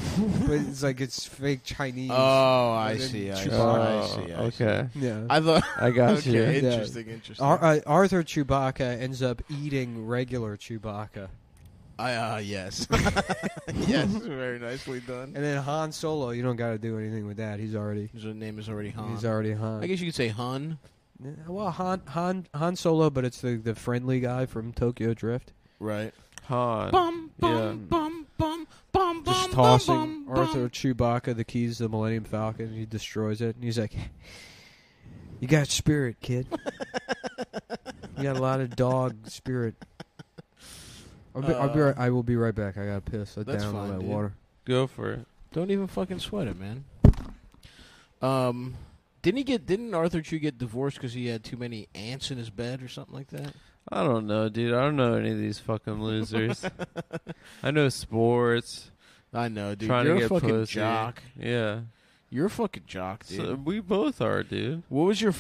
it's like it's fake Chinese. Oh, I And then see. I Chewbacca. see. Okay. Yeah. I thought. I got Okay, you. interesting. Arthur Chewbacca ends up eating regular Chewbacca. Yes. Yes, very nicely done. And then Han Solo, you don't got to do anything with that. His name is already Han. He's already Han. I guess you could say Han. Yeah, well, Han Solo, but it's the friendly guy from Tokyo Drift. Right. Han. Bum, bum, Yeah. bum, bum, bum, Just bum, tossing bum, Arthur bum. Chewbacca the keys to the Millennium Falcon. And he destroys it. And he's like, "You got spirit, kid. You got a lot of dog spirit." I will be right back. I got to piss. I That's down all fine, that dude. water. Go for it. Don't even fucking sweat it, man. Didn't Arthur Chu get divorced because he had too many ants in his bed or something like that? I don't know, dude. I don't know any of these fucking losers. I know sports. I know, dude. Trying You're to a get fucking pussy. jock. Yeah. You're a fucking jock, dude. So we both are, dude. What was your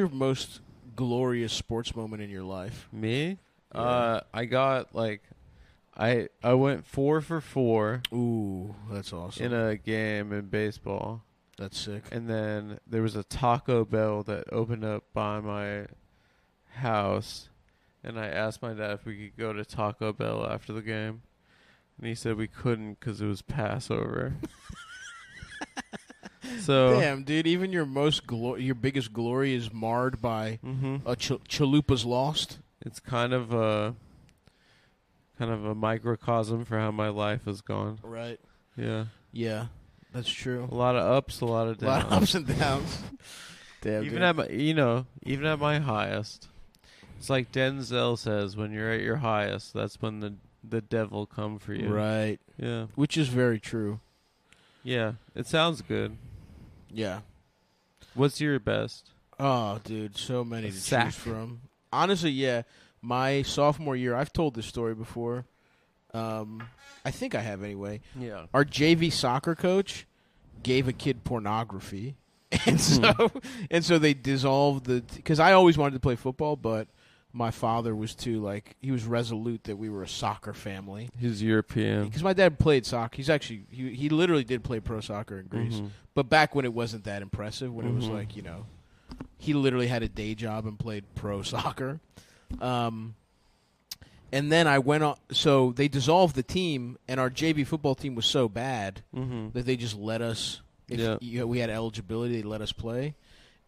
most glorious sports moment in your life? Me? Yeah. I got like, I went 4 for 4. Ooh, that's awesome. In a game in baseball. That's sick. And then there was a Taco Bell that opened up by my house, and I asked my dad if we could go to Taco Bell after the game, and he said we couldn't because it was Passover. So damn, dude, even your your biggest glory is marred by a chalupa's lost. It's kind of a microcosm for how my life has gone. Right. Yeah. Yeah, that's true. A lot of ups, a lot of downs. A lot of ups and downs. Damn, even dude. even at my highest, it's like Denzel says, when you're at your highest, that's when the devil come for you. Right. Yeah. Which is very true. Yeah. It sounds good. Yeah. What's your best? Oh, dude, so many to choose from. Honestly, yeah. My sophomore year, I've told this story before. I think I have anyway. Yeah. Our JV soccer coach gave a kid pornography. And so they dissolved because I always wanted to play football, but my father was he was resolute that we were a soccer family. He's European. Because my dad played soccer. He literally did play pro soccer in Greece. Mm-hmm. But back when it wasn't that impressive, when it was like, he literally had a day job and played pro soccer. And then I went on. So they dissolved the team, and our JV football team was so bad that they just let us. We had eligibility, they let us play.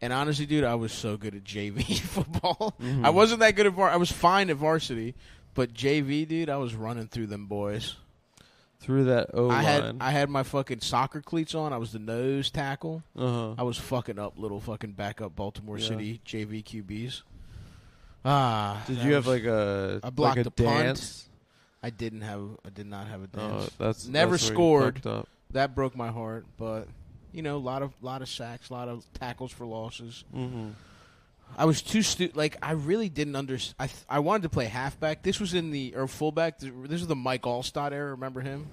And honestly, dude, I was so good at JV football. I wasn't that good at I was fine at varsity, but JV, dude, I was running through them boys. Through that O-line. I had my fucking soccer cleats on. I was the nose tackle. Uh-huh. I was fucking up little fucking backup Baltimore City JV QBs. Did you have I blocked like a dance? Punt. I did not have a dance. That's never that's scored. That broke my heart, but a lot of sacks, a lot of tackles for losses. Mm-hmm. I was too I really didn't understand. I wanted to play halfback. This was or fullback. This was the Mike Allstott era. Remember him?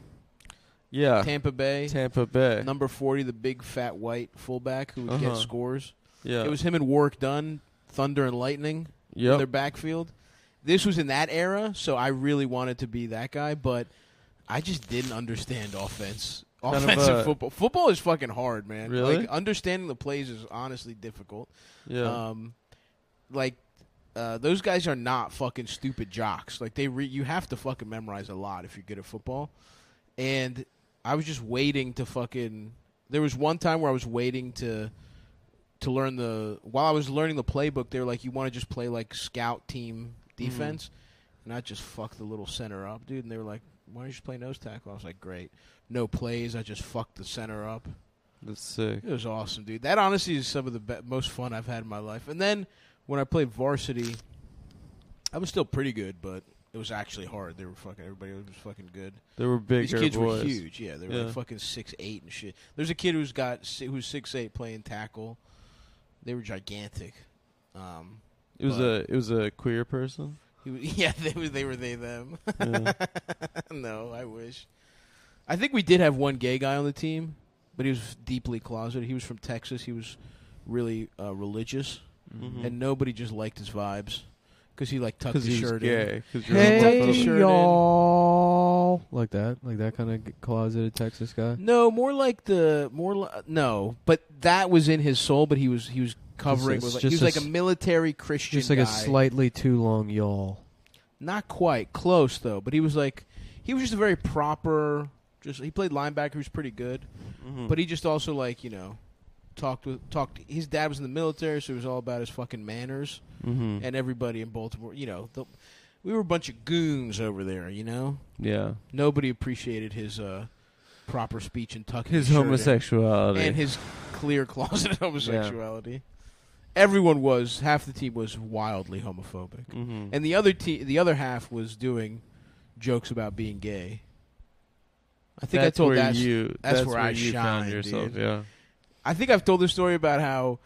Yeah. Tampa Bay. Number 40, the big fat white fullback who would get scores. Yeah. It was him and Warwick Dunn, Thunder and Lightning. Yep. In their backfield. This was in that era, so I really wanted to be that guy, but I just didn't understand offense. Offensive football. Football is fucking hard, man. Really? Like, understanding the plays is honestly difficult. Yeah. Those guys are not fucking stupid jocks. Like, you have to fucking memorize a lot if you're good at football. And I was just waiting to fucking... There was one time where I was waiting to learn while I was learning the playbook, they were like, you want to just play like scout team defense? And I just fucked the little center up, dude. And they were like, why don't you just play nose tackle? I was like, great. No plays. I just fucked the center up. That's sick. It was awesome, dude. That honestly is some of the most fun I've had in my life. And then when I played varsity, I was still pretty good, but it was actually hard. Everybody was fucking good. They were big. These kids boys. were huge. Yeah, they were like fucking 6'8" and shit. There's a kid who's 6'8" playing tackle. They were gigantic. It was a queer person. They were them. Yeah. No, I wish. I think we did have one gay guy on the team, but he was deeply closeted. He was from Texas. He was really religious, and nobody just liked his vibes because he tucked his shirt in. Hey y'all, like that kind of closeted Texas guy. No, no, but that was in his soul. But he was covering. He was like a military Christian, just like guy. a slightly too long y'all. Not quite close though, but he was just a very proper. He played linebacker. He was pretty good, but he just also talked. His dad was in the military, so it was all about his fucking manners. And everybody in Baltimore, we were a bunch of goons over there. Yeah. Nobody appreciated his proper speech and tucking his homosexuality and his clear closet homosexuality. Yeah. Everyone was. Half the team was wildly homophobic, and the other half was doing jokes about being gay. I think that's where I shined, yourself, dude. yeah. I think I've told this story about how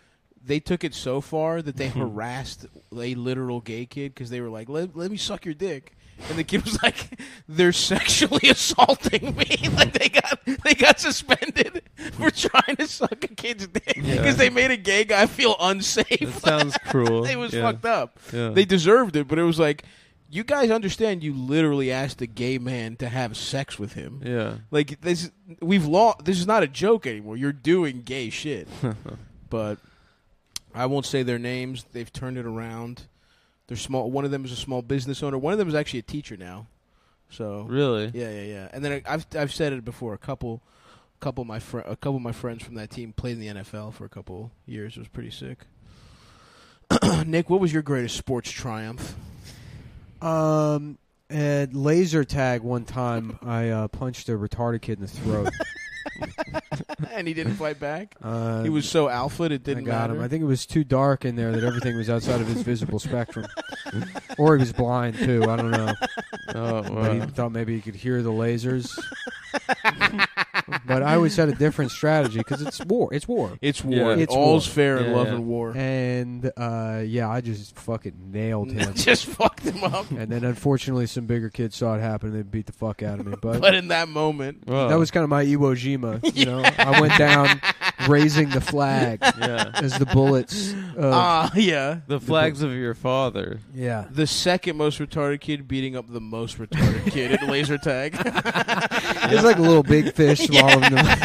they took it so far that they harassed a literal gay kid because they were like, let me suck your dick. And the kid was like, they're sexually assaulting me. Like they got suspended for trying to suck a kid's dick because they made a gay guy feel unsafe. That sounds cruel. It was fucked up. Yeah. They deserved it, but it was like, you guys understand you literally asked a gay man to have sex with him. Yeah. Like, this is not a joke anymore. You're doing gay shit. But I won't say their names. They've turned it around. They're small. One of them is a small business owner. One of them is actually a teacher now. So really, yeah. And then I've said it before. A couple of my friends from that team played in the NFL for a couple years. It was pretty sick. Nick, what was your greatest sports triumph? At laser tag one time, I punched a retarded kid in the throat. And he didn't fight back? He was so alpha it didn't matter? Him. I think it was too dark in there that everything was outside of his visible spectrum. Or he was blind, too. I don't know. Oh, wow. But he thought maybe he could hear the lasers. But I always had a different strategy because it's war. It's war. It's war. Yeah. It's all's fair in love and war. And, I just fucking nailed him. Just fucked him up. And then, unfortunately, some bigger kids saw it happen and they beat the fuck out of me. But in that moment... That was kind of my Iwo Jima. You know, I went down raising the flag as the bullets. The flags of your father. Yeah. The second most retarded kid beating up the most retarded kid at laser tag. It's like a little big fish swallowing them.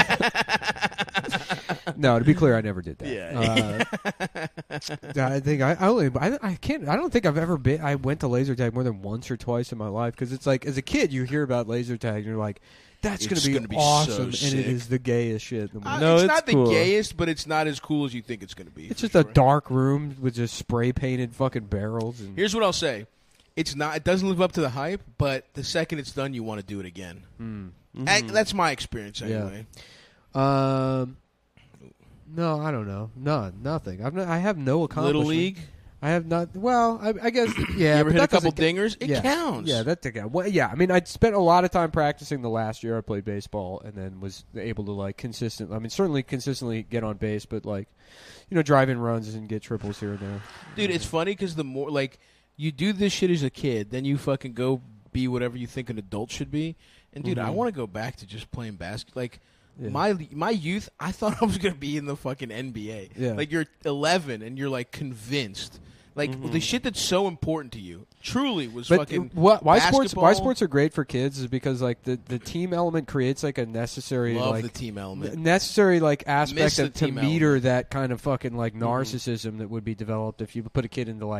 No, to be clear, I never did that. Yeah. I think I don't think I've ever been. I went to laser tag more than once or twice in my life because it's like as a kid you hear about laser tag and you're like, that's going to be awesome, so and it is the gayest shit. No, it's not cool. The gayest, but it's not as cool as you think it's going to be. It's just a dark room with just spray painted fucking barrels. And here's what I'll say: it's not. It doesn't live up to the hype, but the second it's done, you want to do it again. That's my experience anyway. Yeah. No, I don't know. Nothing. I have no accomplishment. Little League. I have not. Well, I guess. Yeah. You ever hit a couple dingers? It counts. Yeah, that counts. Well, yeah. I mean, I spent a lot of time practicing the last year I played baseball, and then was able to certainly consistently get on base, but drive in runs and get triples here and there. Dude, it's funny because the more you do this shit as a kid, then you fucking go be whatever you think an adult should be. And dude, I want to go back to just playing basketball. My youth, I thought I was going to be in the fucking NBA. Yeah. Like, you're 11 and you're, convinced. The shit that's so important to you truly was fucking why basketball. sports are great for kids is because, the team element creates, a necessary, the team element. Necessary, aspect to meter element. that kind of fucking, narcissism that would be developed if you put a kid into,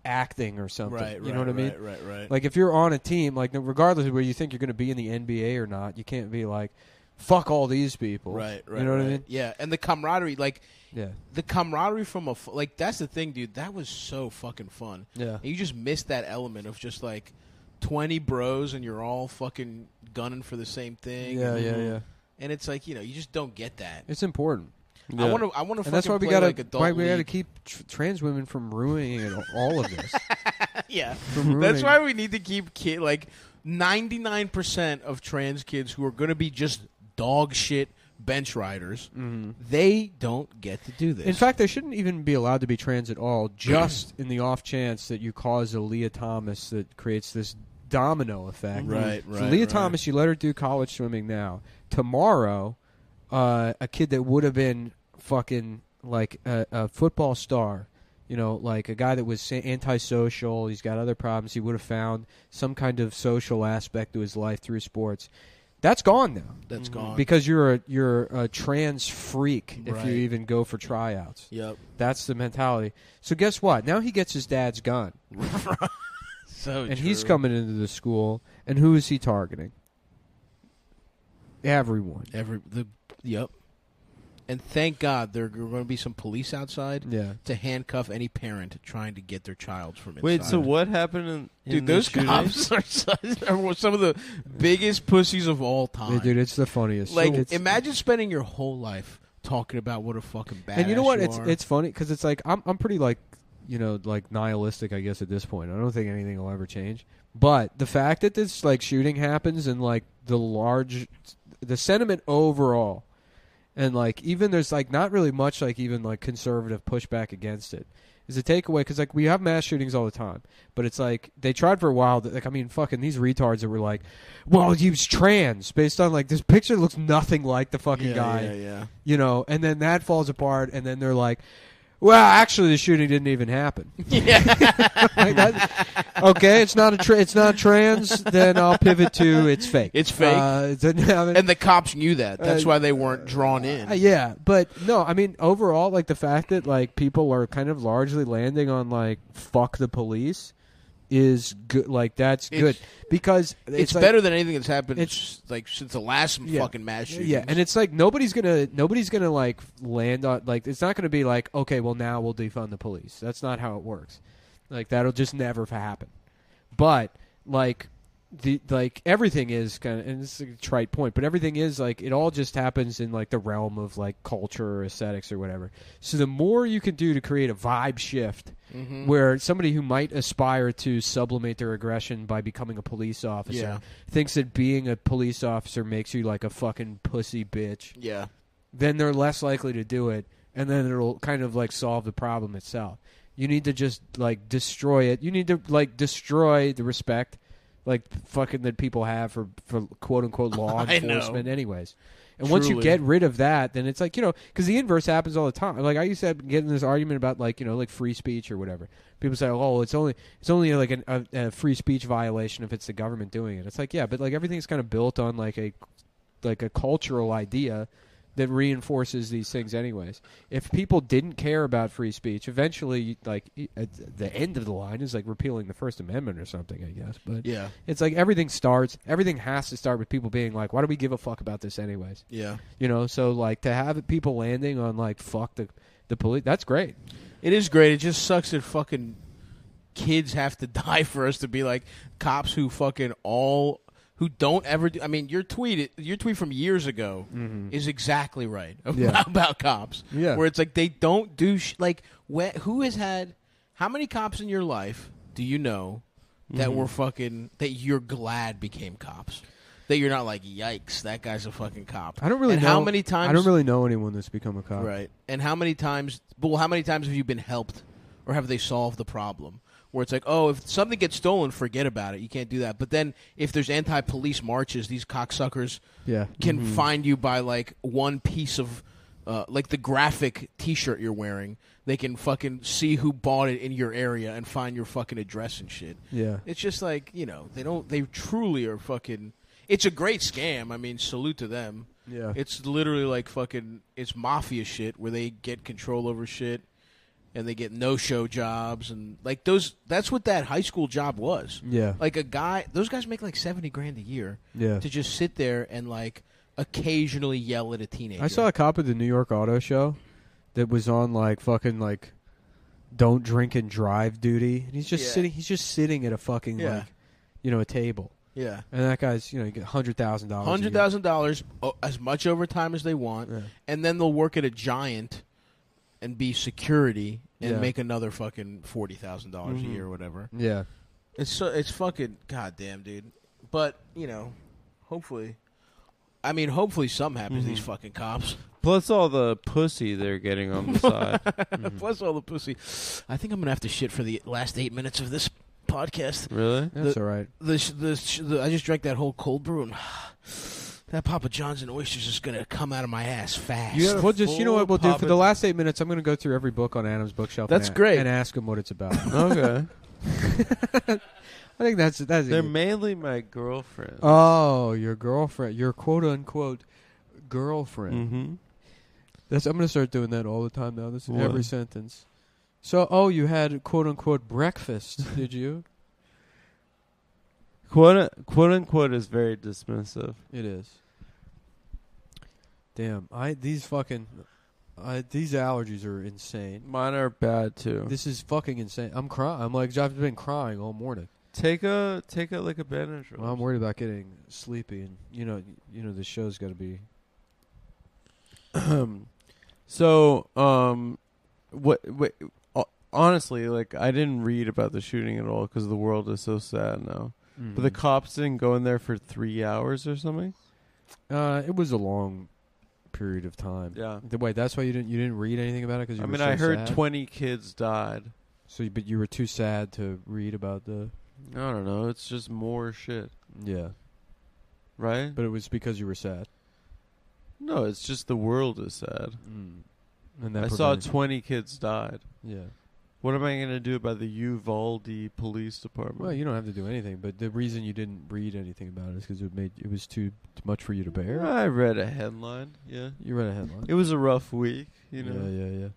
acting or something. Right, you know what I mean? Right. If you're on a team, regardless of where you think you're going to be in the NBA or not, you can't be fuck all these people. Right. You know what I mean? Yeah, and the camaraderie, yeah. The camaraderie from that's the thing, dude. That was so fucking fun. Yeah. And you just missed that element of just 20 bros and you're all fucking gunning for the same thing. Yeah. And it's you just don't get that. It's important. Yeah. I want to. And that's why we got to keep trans women from ruining all of this. Yeah. That's why we need to keep 99% of trans kids who are going to be just dog shit bench riders, they don't get to do this. In fact, they shouldn't even be allowed to be trans at all, just in the off chance that you cause a Leah Thomas that creates this domino effect. Right. So Leah Thomas, you let her do college swimming now. Tomorrow, a kid that would have been fucking a football star, a guy that was antisocial, he's got other problems, he would have found some kind of social aspect to his life through sports. That's gone now. That's gone because you're a trans freak if you even go for tryouts. Yep, that's the mentality. So guess what? Now he gets his dad's gun. And he's coming into the school, and who is he targeting? Everyone. Yep. And thank God there are going to be some police outside to handcuff any parent trying to get their child from inside. Wait, so what happened in dude, those cops are some of the biggest pussies of all time. Yeah, dude, it's the funniest. Imagine spending your whole life talking about what a fucking badass and you know what? You it's funny because it's I'm pretty nihilistic, I guess, at this point. I don't think anything will ever change. But the fact that this shooting happens and the sentiment overall And like even there's like not really much like even like conservative pushback against it. Is a takeaway because like we have mass shootings all the time, but it's like they tried for a while. Like I mean, fucking these retards that were like, "Well, he was trans," based on like this picture looks nothing like the fucking guy, you know. And then that falls apart, and then they're like, "Well, actually, the shooting didn't even happen." Yeah. Like okay, it's not it's not trans. Then I'll pivot to it's fake. It's fake. It didn't happen. And the cops knew that. That's why they weren't drawn in. Yeah, but no, I mean overall, like the fact that like people are kind of largely landing on like fuck the police is good. Like that's good because it's like, better than anything that's happened like since the last fucking mass shooting. Yeah, and it's like nobody's gonna like land on like it's not gonna be like okay, well now we'll defund the police. That's not how it works. Like that'll just never happen. But like everything is kind of, and this is a trite point, but everything is like it all just happens in like the realm of like culture or aesthetics or whatever. So the more you can do to create a vibe shift where somebody who might aspire to sublimate their aggression by becoming a police officer thinks that being a police officer makes you like a fucking pussy bitch. Yeah. Then they're less likely to do it, and then it'll kind of like solve the problem itself. You need to just like destroy it. You need to like destroy the respect like fucking that people have for quote unquote law enforcement anyways. And once you get rid of that, then it's like, you know, because the inverse happens all the time. Like I used to get in this argument about like, you know, like free speech or whatever. People say, oh, it's only like a free speech violation if it's the government doing it. It's like, yeah, but like everything's kind of built on like a cultural idea that reinforces these things anyways. If people didn't care about free speech, eventually, like, at the end of the line is, like, repealing the First Amendment or something, I guess. But yeah, it's like everything has to start with people being like, why do we give a fuck about this anyways? Yeah. You know, so, like, to have people landing on, like, fuck the police, that's great. It is great. It just sucks that fucking kids have to die for us to be like cops who fucking who don't ever do. I mean, your tweet from years ago is exactly right about cops. Yeah. Where it's like they don't do like who has had how many cops in your life do you know that were fucking that you're glad became cops? That you're not like, yikes, that guy's a fucking cop. I don't really know. How many times? I don't really know anyone that's become a cop. Right. And how many times? Well, how many times have you been helped, or have they solved the problem? Where it's like, oh, if something gets stolen, forget about it. You can't do that. But then if there's anti-police marches, these cocksuckers can find you by, like, one piece of, like, the graphic T-shirt you're wearing. They can fucking see who bought it in your area and find your fucking address and shit. Yeah. It's just like, you know, they truly are fucking... It's a great scam. I mean, salute to them. Yeah. It's literally like fucking... It's mafia shit where they get control over shit. And they get no-show jobs, and like that's what that high school job was. Yeah. Like those guys make like $70,000 a year. Yeah. To just sit there and like occasionally yell at a teenager. I saw a cop at the New York Auto Show that was on like fucking like don't drink and drive duty, and he's just sitting. He's just sitting at a fucking like, you know, a table. Yeah. And that guy's, you know, you get $100,000. $100,000, as much overtime as they want, and then they'll work at a Giant. And be security and make another fucking $40,000 a year or whatever. Yeah, it's fucking goddamn, dude. But you know, hopefully something happens to these fucking cops. Plus all the pussy they're getting on the side. Plus all the pussy. I think I'm gonna have to shit for the last 8 minutes of this podcast. Really? That's all right. I just drank that whole cold brew and. That Papa John's and oysters is going to come out of my ass fast. You know what we'll do? For the last 8 minutes, I'm going to go through every book on Adam's bookshelf. That's great. And ask him what it's about. Okay. I think that's They're mainly my girlfriends. Oh, your girlfriend. Your quote-unquote girlfriend. I'm going to start doing that all the time now. This is every sentence. So, you had quote-unquote breakfast, did you? Quote-unquote is very dismissive. It is. Damn, these allergies are insane. Mine are bad too. This is fucking insane. I'm crying. I've been crying all morning. Take a like a Benadryl. Well, I'm worried about getting sleepy, and you know the show's got to be. Honestly, like I didn't read about the shooting at all because the world is so sad now. But the cops didn't go in there for 3 hours or something. It was a long period of time. Yeah. Wait, that's why you didn't read anything about it because you were so I heard sad? 20 kids died. So, but you were too sad to read about the. I don't know. It's just more shit. Yeah. Right? But it was because you were sad. No, it's just the world is sad. And I saw 20 kids died. Yeah. What am I going to do about the Uvalde Police Department? Well, you don't have to do anything, but the reason you didn't read anything about it is because it was too much for you to bear. I read a headline. Yeah. You read a headline. It was a rough week, you know. Yeah.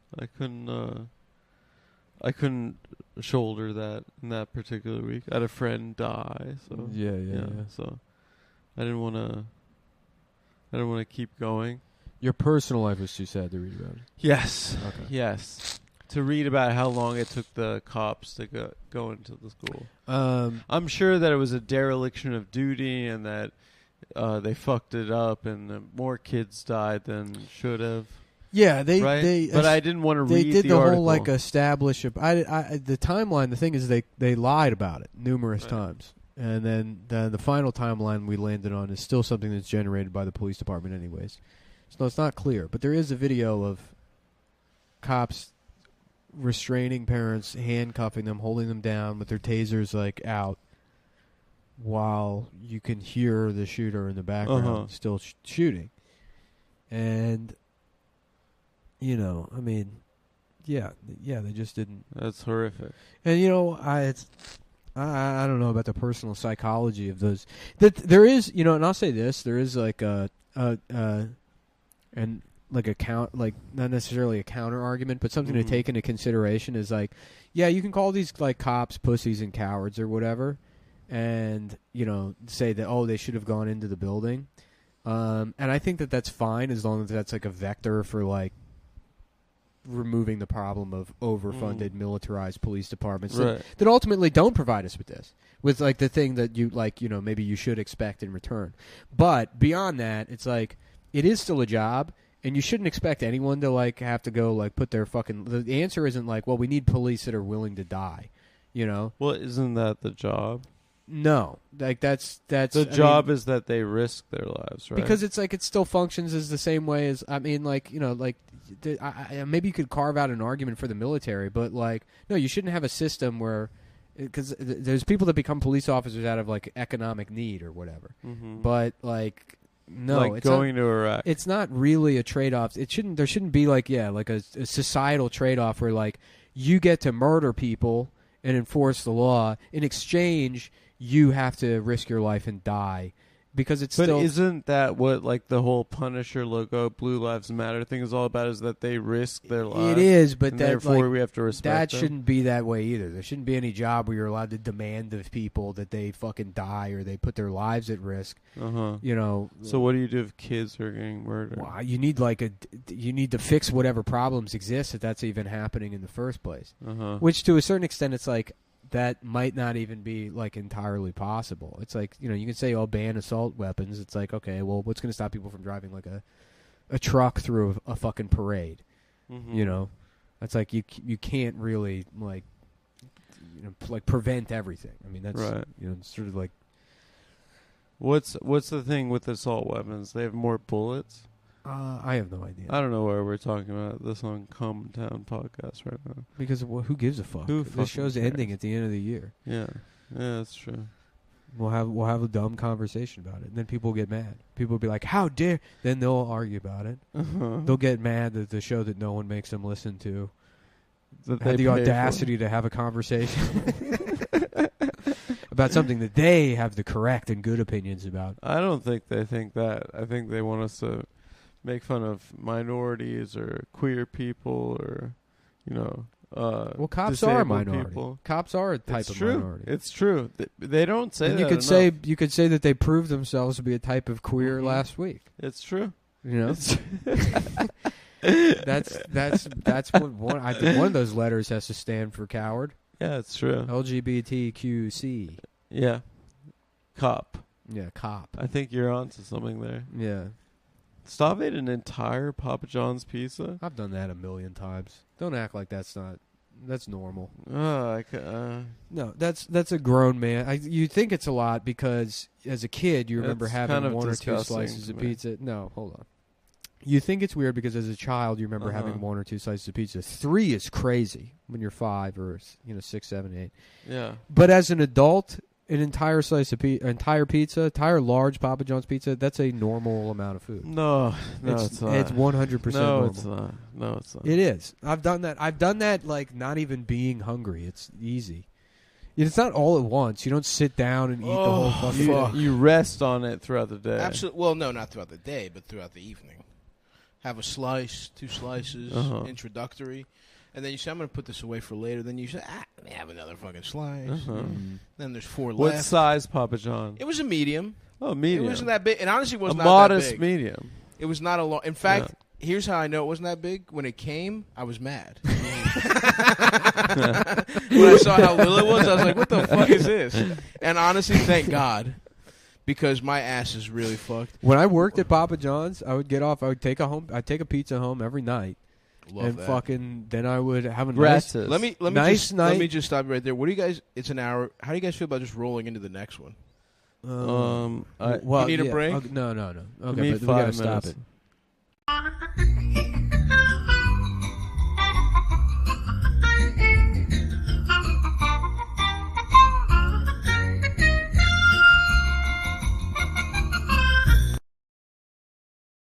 I couldn't shoulder that in that particular week. I had a friend die, so yeah. So I didn't want to keep going. Your personal life was too sad to read about it. Yes. Okay. Yes. To read about how long it took the cops to go into the school. I'm sure that it was a dereliction of duty and that they fucked it up and more kids died than should have. Yeah, but I didn't want to read the They did the article. whole like establish. The timeline. The thing is, they lied about it numerous times, and then the final timeline we landed on is still something that's generated by the police department, anyways. So it's not clear, but there is a video of cops restraining parents, handcuffing them, holding them down with their tasers like out, while you can hear the shooter in the background still shooting, and. You know, I mean, yeah, they just didn't. That's horrific. And you know, I don't know about the personal psychology of those. That there is, you know, and I'll say this: there is like not necessarily a counter argument, but something to take into consideration is like, yeah, you can call these like cops pussies and cowards or whatever, and you know, say that they should have gone into the building, and I think that that's fine as long as that's like a vector for like. Removing the problem of overfunded militarized police departments that ultimately don't provide us with this, with like the thing that you like, you know, maybe you should expect in return. But beyond that, it's like it is still a job, and you shouldn't expect anyone to like have to go like put their fucking. The answer isn't like, well, we need police that are willing to die, you know. Well, isn't that the job? No, like that's the job is that they risk their lives, right? Because it's like it still functions as the same way as like you know like maybe you could carve out an argument for the military, but like no, you shouldn't have a system where because there's people that become police officers out of like economic need or whatever, but like. No, like it's going not, to Iraq. It's not really a trade-off. There shouldn't be like a societal trade-off where like you get to murder people and enforce the law in exchange. You have to risk your life and die because it's but still... isn't that what like the whole Punisher logo, Blue Lives Matter thing is all about? Is that they risk their lives? It is, but therefore we have to respect that shouldn't be that way either. There shouldn't be any job where you're allowed to demand of people that they fucking die or they put their lives at risk. You know. So what do you do if kids are getting murdered? Well, you need to fix whatever problems exist if that's even happening in the first place. Which to a certain extent, it's like. That might not even be like entirely possible. It's like, you know, you can say, ban assault weapons. It's like, okay, well, what's going to stop people from driving like a truck through a fucking parade? You know, it's like you can't really like, you know, like prevent everything. I mean, that's right. You know, it's sort of like. What's the thing with assault weapons? They have more bullets. I have no idea. I don't know why we're talking about this on Cumtown podcast right now. Because who gives a fuck? This show's ending at the end of the year. Yeah, that's true. We'll have a dumb conversation about it, and then people will get mad. People will be like, "How dare?" Then they'll argue about it. They'll get mad that the show that no one makes them listen to had the audacity to have a conversation about something that they have the correct and good opinions about. I don't think they think that. I think they want us to make fun of minorities or queer people or, you know, well, cops are a minority. People. Cops are a type of minority. It's true. They don't say and that you could enough. You could say that they proved themselves to be a type of queer last week. It's true. You know, that's what one of those letters has to stand for coward. Yeah, it's true. LGBTQC. Yeah, cop. Yeah, cop. I think you're onto something there. Yeah. Stav ate an entire Papa John's pizza. I've done that 1,000,000 times. Don't act like that's normal. No, that's a grown man. You think it's a lot because as a kid you remember having one or two slices of pizza. No, hold on. You think it's weird because as a child you remember having 1 or 2 slices of pizza. 3 is crazy when you're 5 or 6, 7, 8. Yeah. But as an adult, an entire slice of entire pizza, entire large Papa John's pizza, that's a normal amount of food. No, it's not. It's 100% normal. No, it's not. No, it's not. It is. I've done that. I've done that like not even being hungry. It's easy. It's not all at once. You don't sit down and eat the whole fucking. You rest on it throughout the day. Absolutely. Well, no, not throughout the day, but throughout the evening. Have a slice, 2 slices, introductory, and then you say, I'm going to put this away for later. Then you say, let me have another fucking slice. Then there's 4 left. What size Papa John? It was a medium. Oh, medium. It wasn't that big. It honestly was not modest that big. medium. It was not a long. In fact, here's how I know it wasn't that big. When it came, I was mad. When I saw how little it was, I was like, what the fuck is this? And honestly, thank God. Because my ass is really fucked. When I worked at Papa John's, I would get off. I'd take a pizza home every night, Love that. Fucking. Then I would have a nice. Let me just stop you right there. What do you guys? It's an hour. How do you guys feel about just rolling into the next one? Well, you need a break? No. Okay, but we gotta stop it.